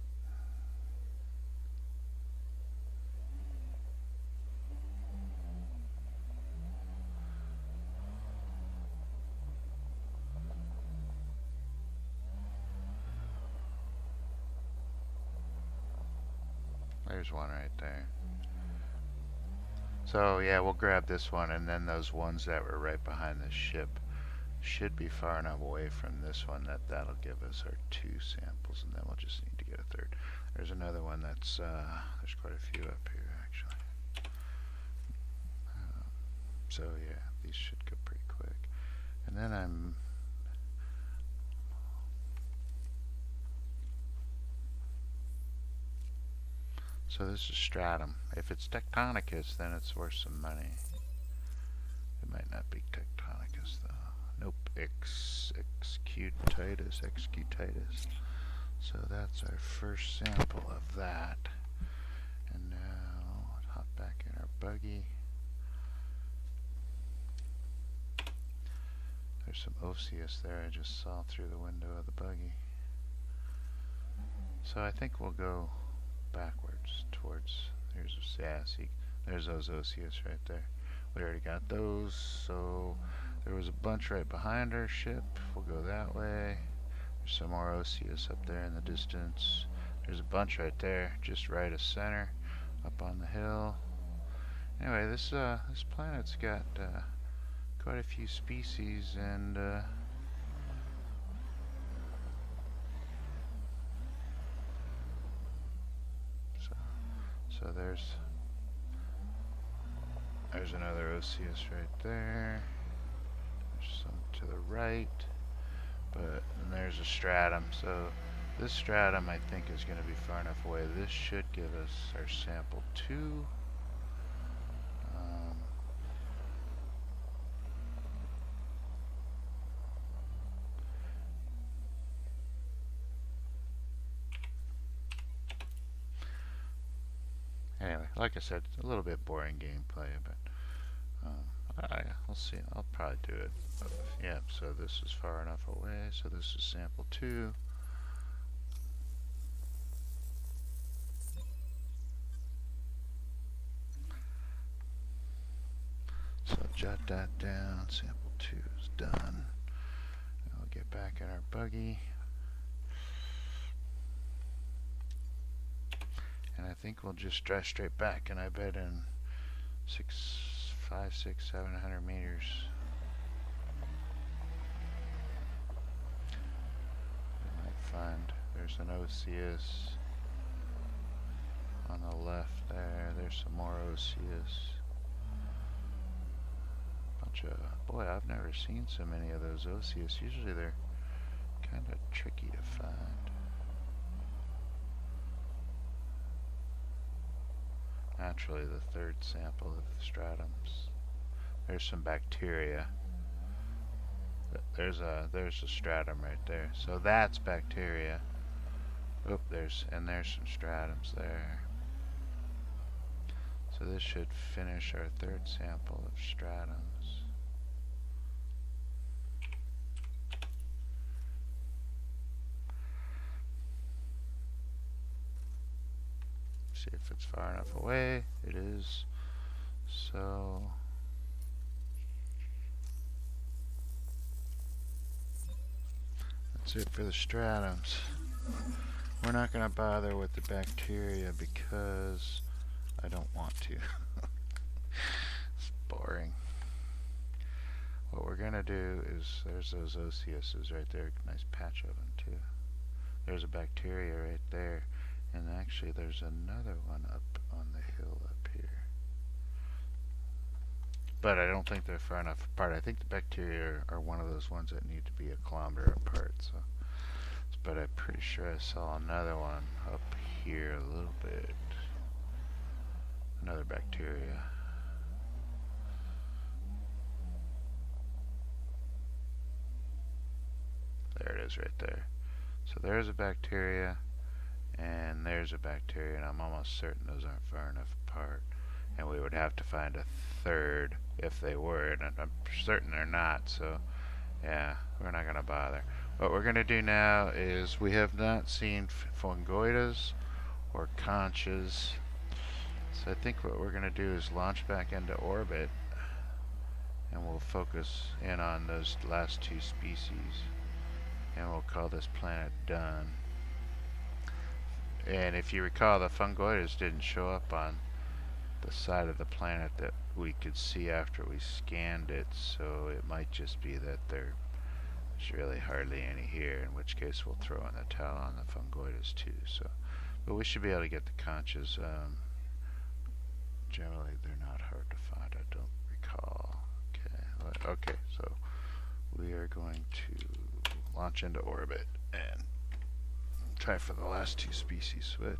There's one right there. So yeah, we'll grab this one, and then those ones that were right behind the ship should be far enough away from this one that that'll give us our 2 samples, and then we'll just need to get a third. There's another one that's there's quite a few up here actually. So yeah, these should go pretty quick. And then so this is stratum. If it's tectonicus, then it's worth some money. It might not be tectonicus though. Nope, excutitis. So that's our first sample of that. And now let's hop back in our buggy. There's some osseous there I just saw through the window of the buggy. So I think we'll go backwards towards, there's those osseous right there. We already got those, so there was a bunch right behind our ship. We'll go that way. There's some more osseous up there in the distance. There's a bunch right there, just right of center, up on the hill. Anyway, this planet's got quite a few species, and so there's another osseous right there. There's some to the right, but and there's a stratum. So this stratum I think is going to be far enough away. This should give us our sample 2. Anyway, like I said, it's a little bit boring gameplay, but we'll see. I'll probably do it. Yeah, so this is far enough away. So this is sample 2. jot that down. Sample 2 is done. We'll get back in our buggy. And I think we'll just drive straight back, and I bet in 500, 600, 700 meters we might find there's an OCS on the left there. There's some more OCS. Boy, I've never seen so many of those OCS. Usually they're kind of tricky to find. Naturally, the third sample of the stratums. There's some bacteria. There's a stratum right there. So that's bacteria. Oop, there's some stratums there. So this should finish our third sample of stratums. See if it's far enough away. It is. So that's it for the stratums. We're not going to bother with the bacteria because I don't want to. It's boring. What we're going to do is, there's those OCSs right there. Nice patch of them too. There's a bacteria right there. And actually there's another one up on the hill up here. But I don't think they're far enough apart. I think the bacteria are one of those ones that need to be a kilometer apart. So, but I'm pretty sure I saw another one up here a little bit. Another bacteria. There it is right there. So there's a bacteria. And there's a bacteria, and I'm almost certain those aren't far enough apart. And we would have to find a third if they were, and I'm certain they're not, so yeah, we're not going to bother. What we're going to do now is, we have not seen fungoides or conchas, so I think what we're going to do is launch back into orbit, and we'll focus in on those last two species, and we'll call this planet done. And if you recall, the fungoides didn't show up on the side of the planet that we could see after we scanned it, so it might just be that there's really hardly any here, in which case we'll throw in the towel on the fungoides too. So, but we should be able to get the conchas. Generally, they're not hard to find, I don't recall. Okay, so we are going to launch into orbit and try for the last two species, but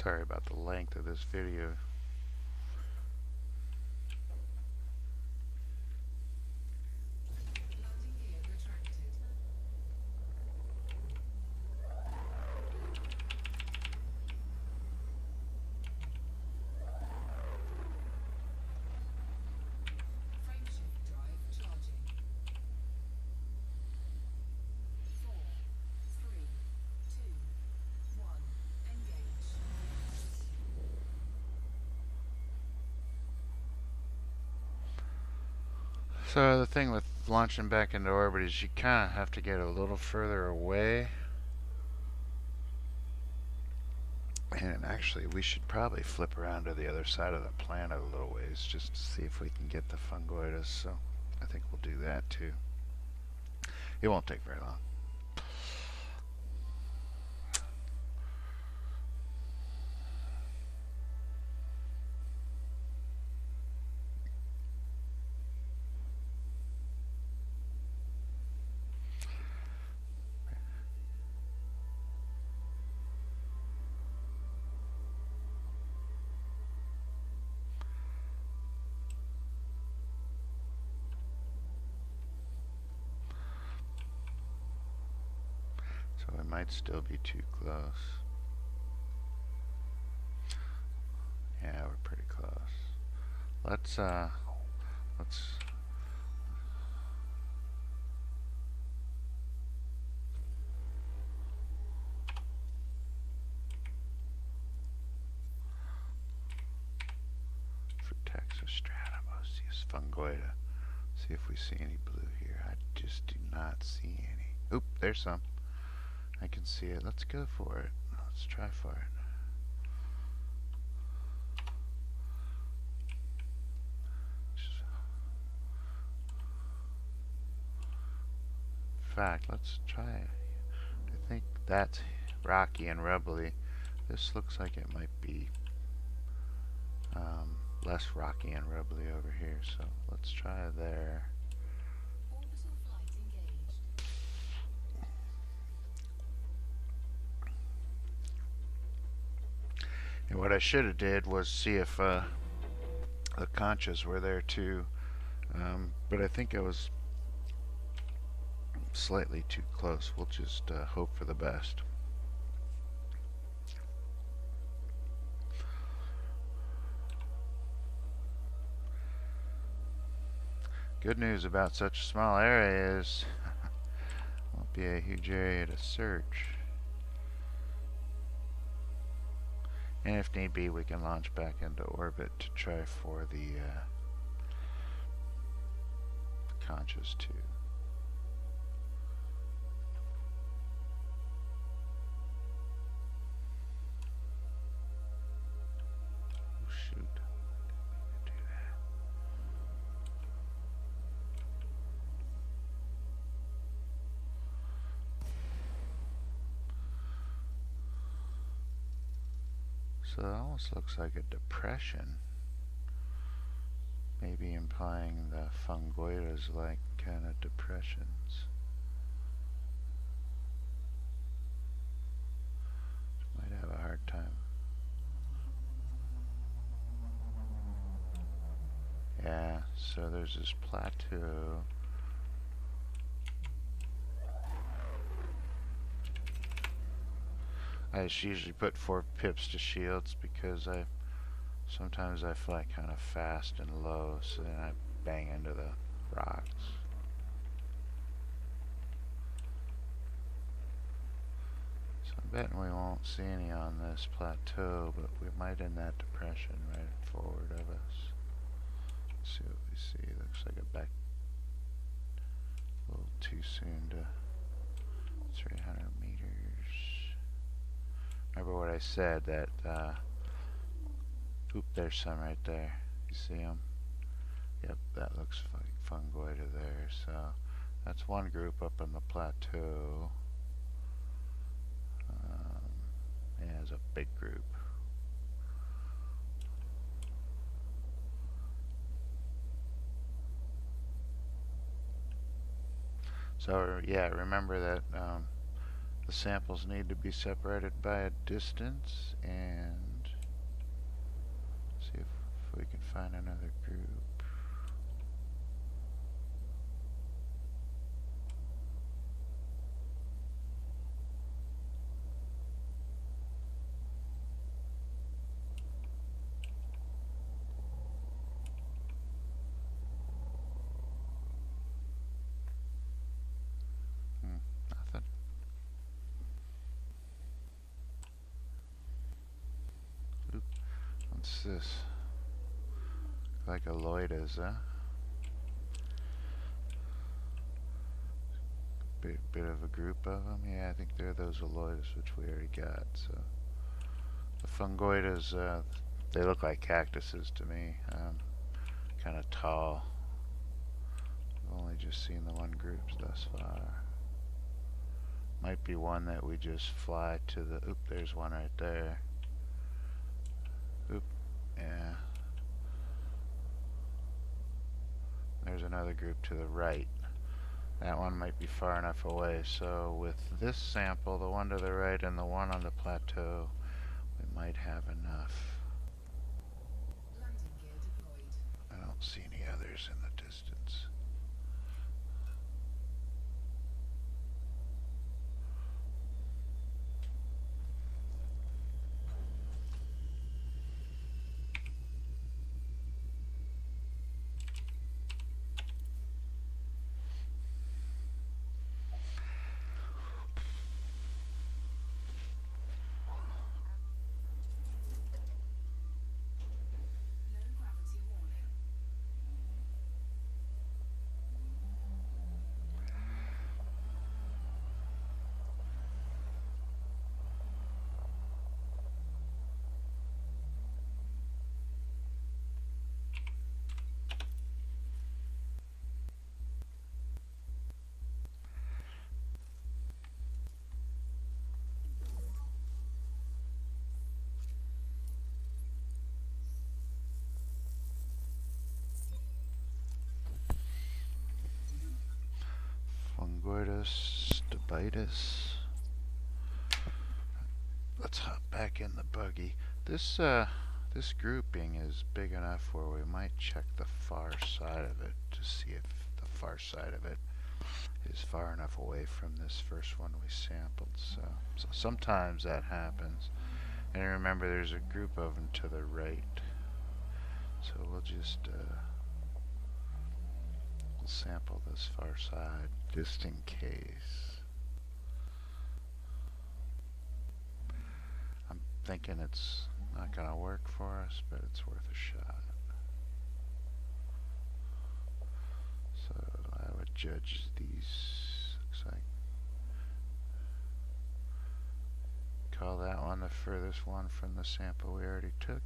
sorry about the length of this video. Landing gear retracted. Frameshift drive charging. 4, 3, 2, 1. Engage. So the thing with launching back into orbit is you kind of have to get a little further away. And actually, we should probably flip around to the other side of the planet a little ways just to see if we can get the fungoides. So I think we'll do that too. It won't take very long. So it might still be too close. Yeah, we're pretty close. Let's fungoida. See if we see any blue here. I just do not see any. Oop, there's some. I can see it. Let's go for it. Let's try for it. In fact, let's try it. I think that's rocky and rubbly. This looks like it might be less rocky and rubbly over here, so let's try there. Orbital flight engaged. And what I should have did was see if the conchas were there too, but I think I was slightly too close. We'll just hope for the best. Good news about such a small area is won't be a huge area to search. And if need be, we can launch back into orbit to try for the conchas too. Oh shoot. Didn't mean to do that. So it almost looks like a depression. Maybe implying the fungoidas like kind of depressions. Might have a hard time. Yeah, so there's this plateau. I just usually put 4 pips to shields because sometimes I fly kind of fast and low, so then I bang into the rocks. So I'm betting we won't see any on this plateau, but we might in that depression right forward of us. Let's see what we see. Looks like a back a little too soon to 300 meters. Remember what I said, that oop, there's some right there. You see them? Yep, that looks like fungoida there. So that's one group up on the plateau. Yeah, it's a big group. So yeah, remember that the samples need to be separated by a distance, and see if we can find another group. Nothing. Oop. What's this? Like aloides, huh? Bit of a group of them. Yeah, I think they're those aloides, which we already got. So the fungoidas, they look like cactuses to me. Kind of tall. I've only just seen the one group thus far. Might be one that we just fly to the. Oop, there's one right there. Oop, yeah. There's another group to the right. That one might be far enough away. So with this sample, the one to the right and the one on the plateau, we might have enough. Landing gear deployed. I don't see any others in the distance. Low gravity warning. Cactoides stabitis. Let's hop back in the buggy. This grouping is big enough where we might check the far side of it to see if the far side of it is far enough away from this first one we sampled. So sometimes that happens. And remember, there's a group of them to the right. So we'll just we'll sample this far side just in case. I'm thinking it's not going to work for us, but it's worth a shot. So I would judge these. Looks like. Call that one the furthest one from the sample we already took.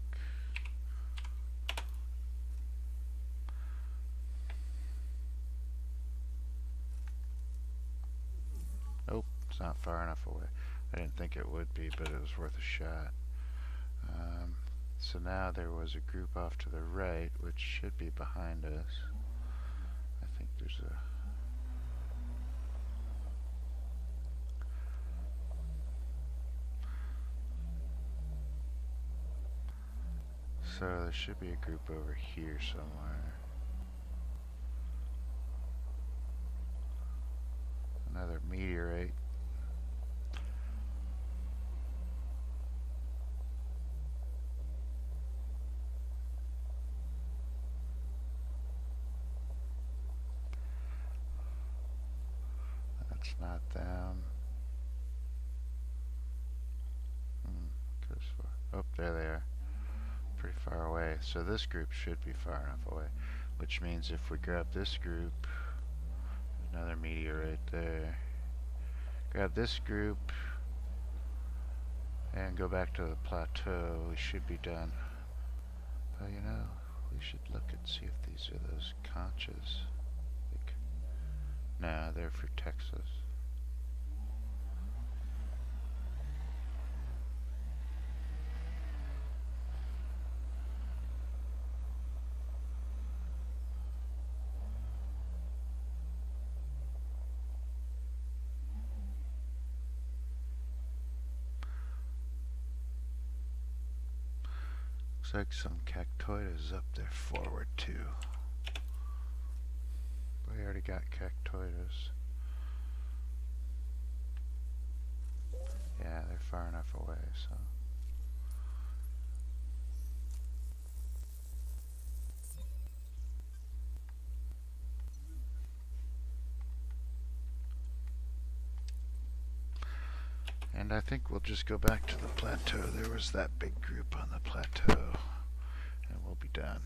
Nope, it's not far enough away. I didn't think it would be, but it was worth a shot. So now there was a group off to the right, which should be behind us. I think there's a... So there should be a group over here somewhere. Another meteorite. That's not them. Goes far. Oh, there they are. Pretty far away. So this group should be far enough away, which means if we grab this group, another meteorite there. Grab this group and go back to the plateau. We should be done. But you know, we should look and see if these are those conchas. Like, nah, they're for Texas. Looks like some cactoides up there forward too. We already got cactoides. Yeah, they're far enough away, so. And I think we'll just go back to the plateau. There was that big group on the plateau, and we'll be done.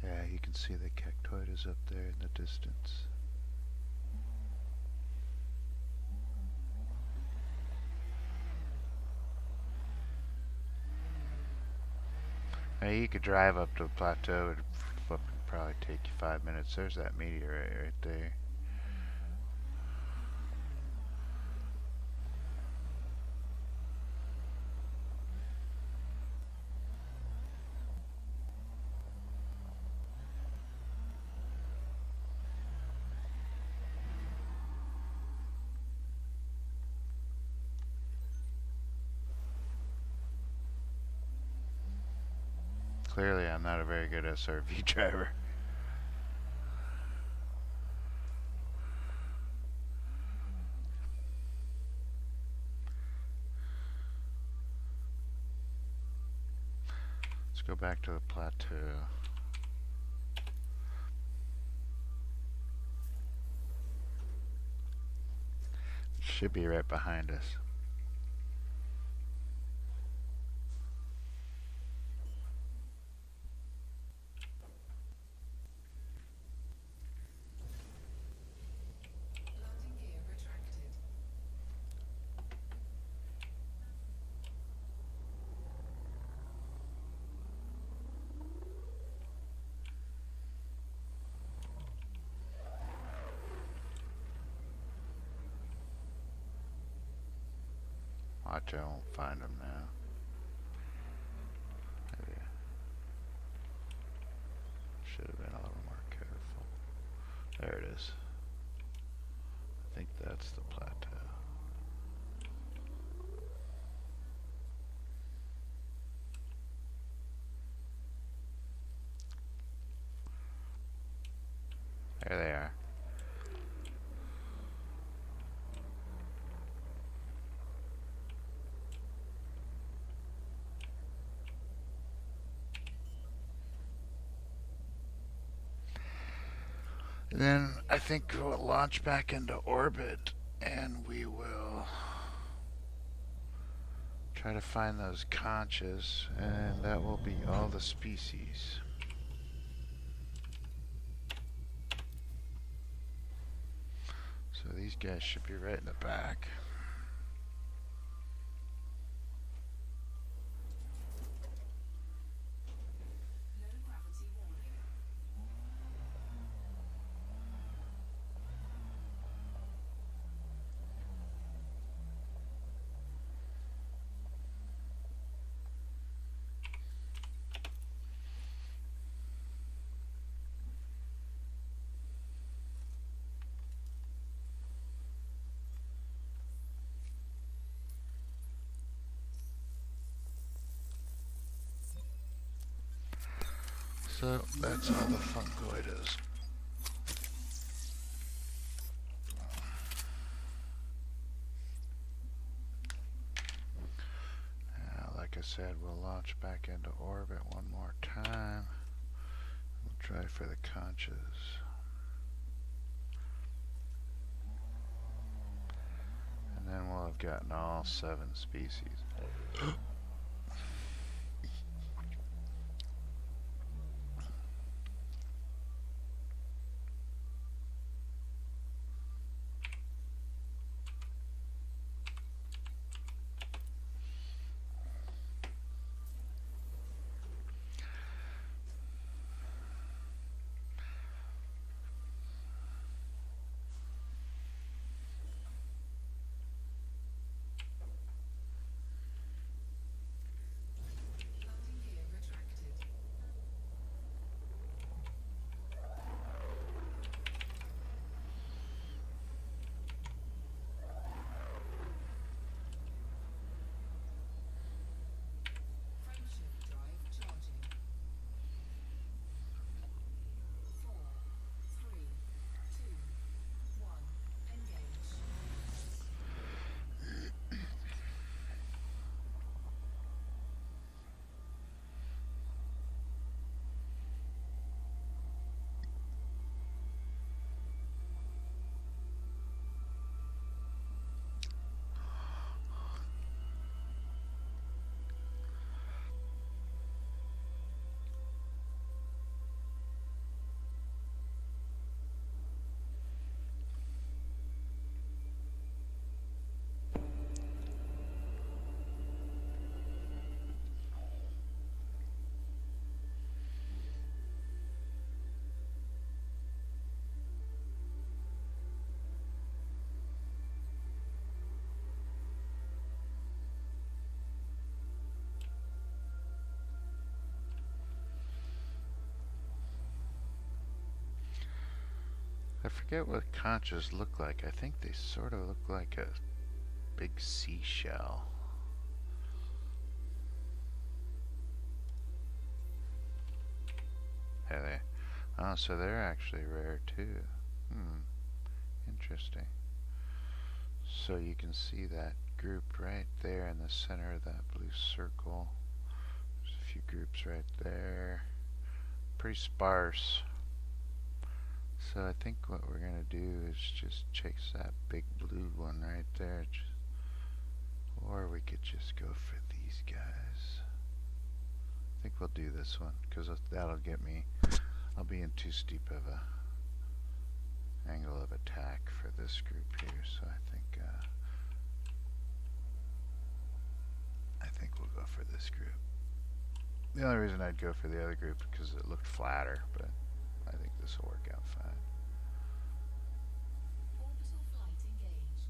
Yeah, you can see the cactoides up there in the distance. Now you could drive up to the plateau. It'd probably take you 5 minutes. There's that meteorite right there. Clearly, I'm not a very good SRV driver. Let's go back to the plateau. It should be right behind us. Landing gear retracted. Watch, I won't find them now. Maybe I should have been a little more careful. is. I think that's the plateau. There they are. Then I think we'll launch back into orbit and we will try to find those conches, and that will be all the species. So these guys should be right in the back. No gravity warning. So that's all the fungoides. Now, like I said, we'll launch back into orbit one more time. We'll try for the conches. And then we'll have gotten all 7 species. Landing gear retracted. Frameshift drive charging. 4, 3, 2, 1. Engage. I forget what conches look like. I think they sort of look like a big seashell. There they. Oh, so they're actually rare too. Interesting. So you can see that group right there in the center of that blue circle. There's a few groups right there. Pretty sparse. So I think what we're going to do is just chase that big blue one right there. Or we could just go for these guys. I think we'll do this one because that'll get me. I'll be in too steep of a angle of attack for this group here. So I think we'll go for this group. The only reason I'd go for the other group because it looked flatter, but I think this will work out fine. Orbital flight engaged.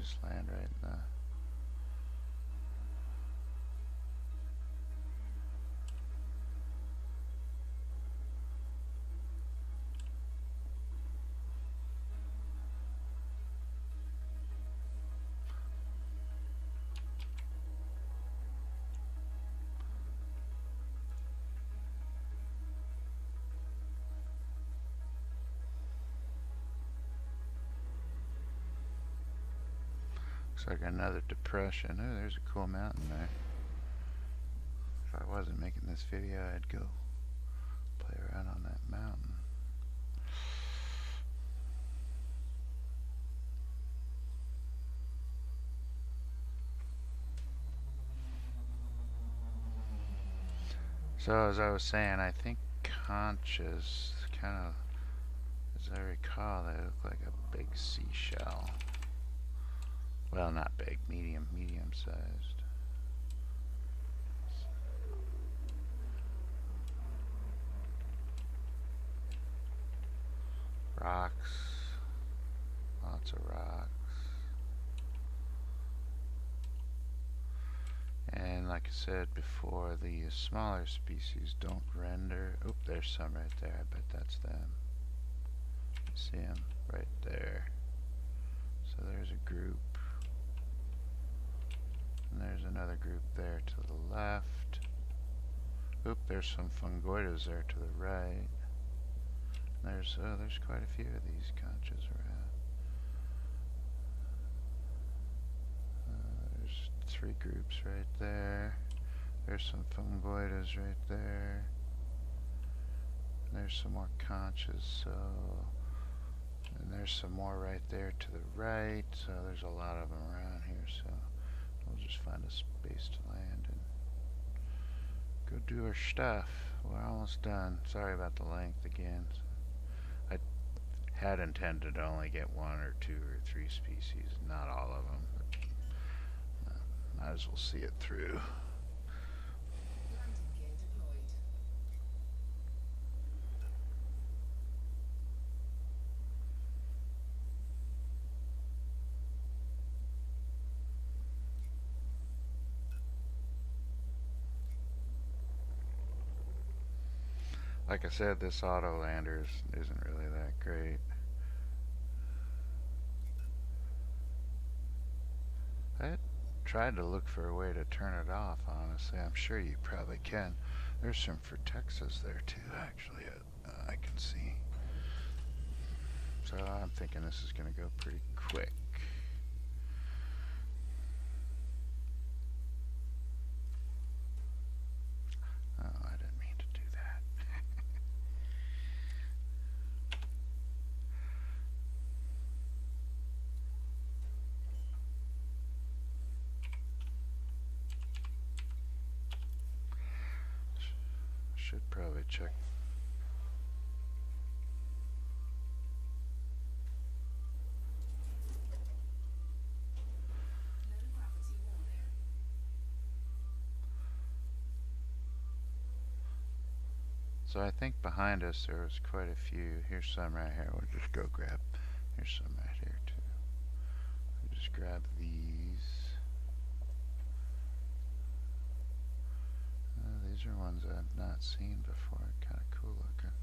just land right in the... Looks like another depression. Oh, there's a cool mountain there. If I wasn't making this video, I'd go play around on that mountain. So as I was saying, I think conchas kind of, as I recall, they look like a big seashell. Well, not big, medium-sized. Rocks, lots of rocks. And like I said before, the smaller species don't render. Oop, there's some right there. I bet that's them. See them right there. So there's a group. And there's another group there to the left. Oop, there's some fungoides there to the right. And there's quite a few of these conchas around. There's 3 groups right there. There's some fungoides right there. And there's some more conchas, so... And there's some more right there to the right, so there's a lot of them around here, so we'll just find a space to land and go do our stuff. We're almost done. Sorry about the length again. I had intended to only get 1 or 2 or 3 species, not all of them. But, might as well see it through. Landing gear deployed. Like I said, this auto lander isn't really that great. I tried to look for a way to turn it off, honestly. I'm sure you probably can. There's some Texas there too, actually, I can see. So I'm thinking this is going to go pretty quick. Oh, I didn't mean to do that. Should probably check. Low gravity warning. So I think behind us there was quite a few. Here's some right here. We'll just go grab. Here's some right here too. We'll just grab these. These are ones I've not seen before. Kind of cool looking.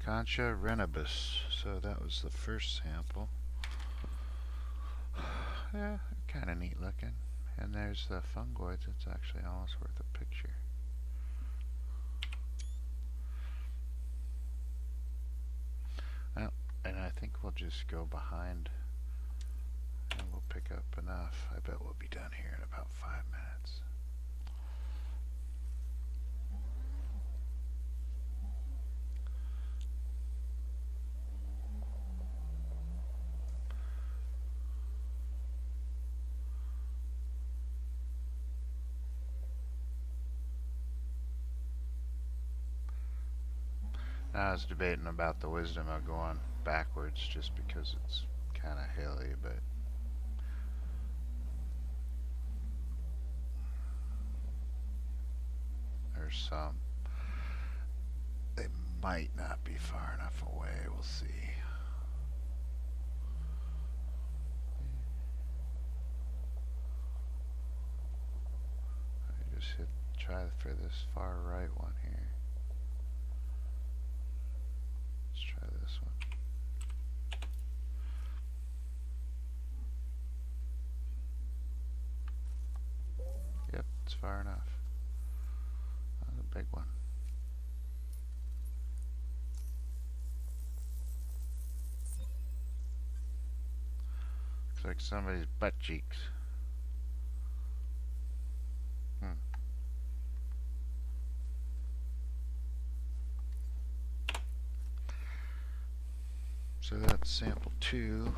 Concha renibus. So that was the first sample. Yeah, kind of neat looking. And there's the fungoids. It's actually almost worth a picture. Well, and I think we'll just go behind and we'll pick up enough. I bet we'll be done here in about 5 minutes. I was debating about the wisdom of going backwards just because it's kind of hilly, but there's some. They might not be far enough away. We'll see. I just try for this far right one here. Let's try this one. Yep, it's far enough. That's a big one. Looks like somebody's butt cheeks. So that's sample 2.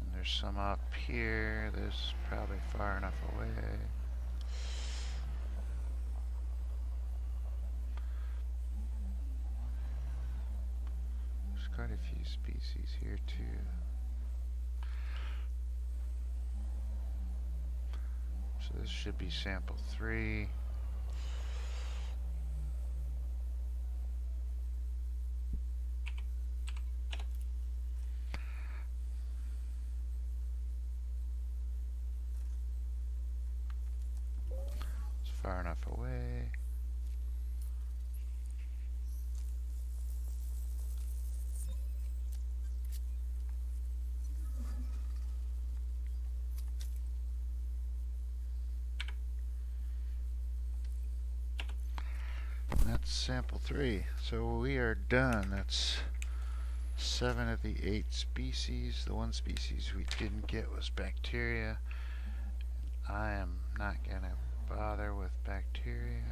And there's some up here. This is probably far enough away. There's quite a few species here too. So this should be sample 3. Far enough away. And that's sample 3. So we are done. That's 7 of the 8 species. The one species we didn't get was bacteria. I am not going to bother with bacteria.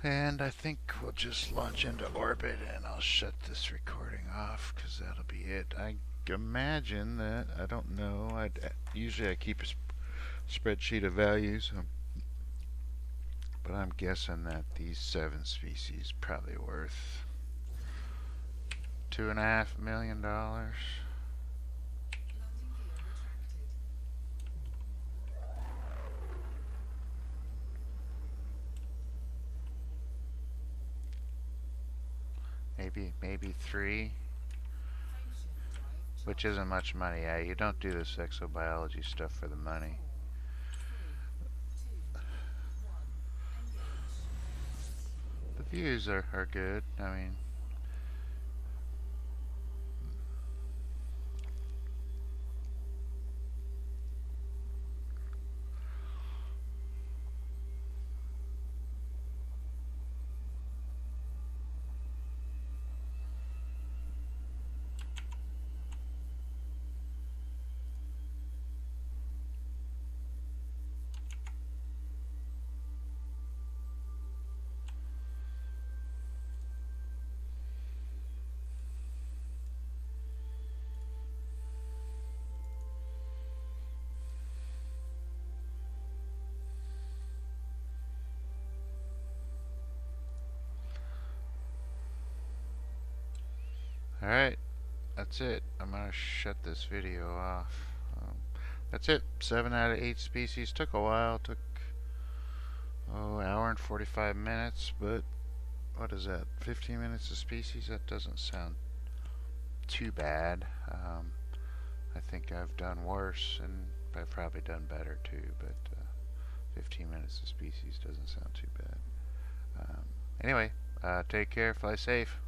And I think we'll just launch into orbit and I'll shut this recording off because that'll be it. I imagine that, I don't know, usually I keep a spreadsheet of values, but I'm guessing that these 7 species probably worth $2.5 million. Maybe 3, which isn't much money. Yeah, you don't do this exobiology stuff for the money. The views are good. I mean, alright, that's it. I'm gonna shut this video off. That's it. 7 out of 8 species. Took a while. Took an hour and 45 minutes, but what is that? 15 minutes a species? That doesn't sound too bad. I think I've done worse, and I've probably done better too, but 15 minutes a species doesn't sound too bad. Anyway, Take care. Fly safe.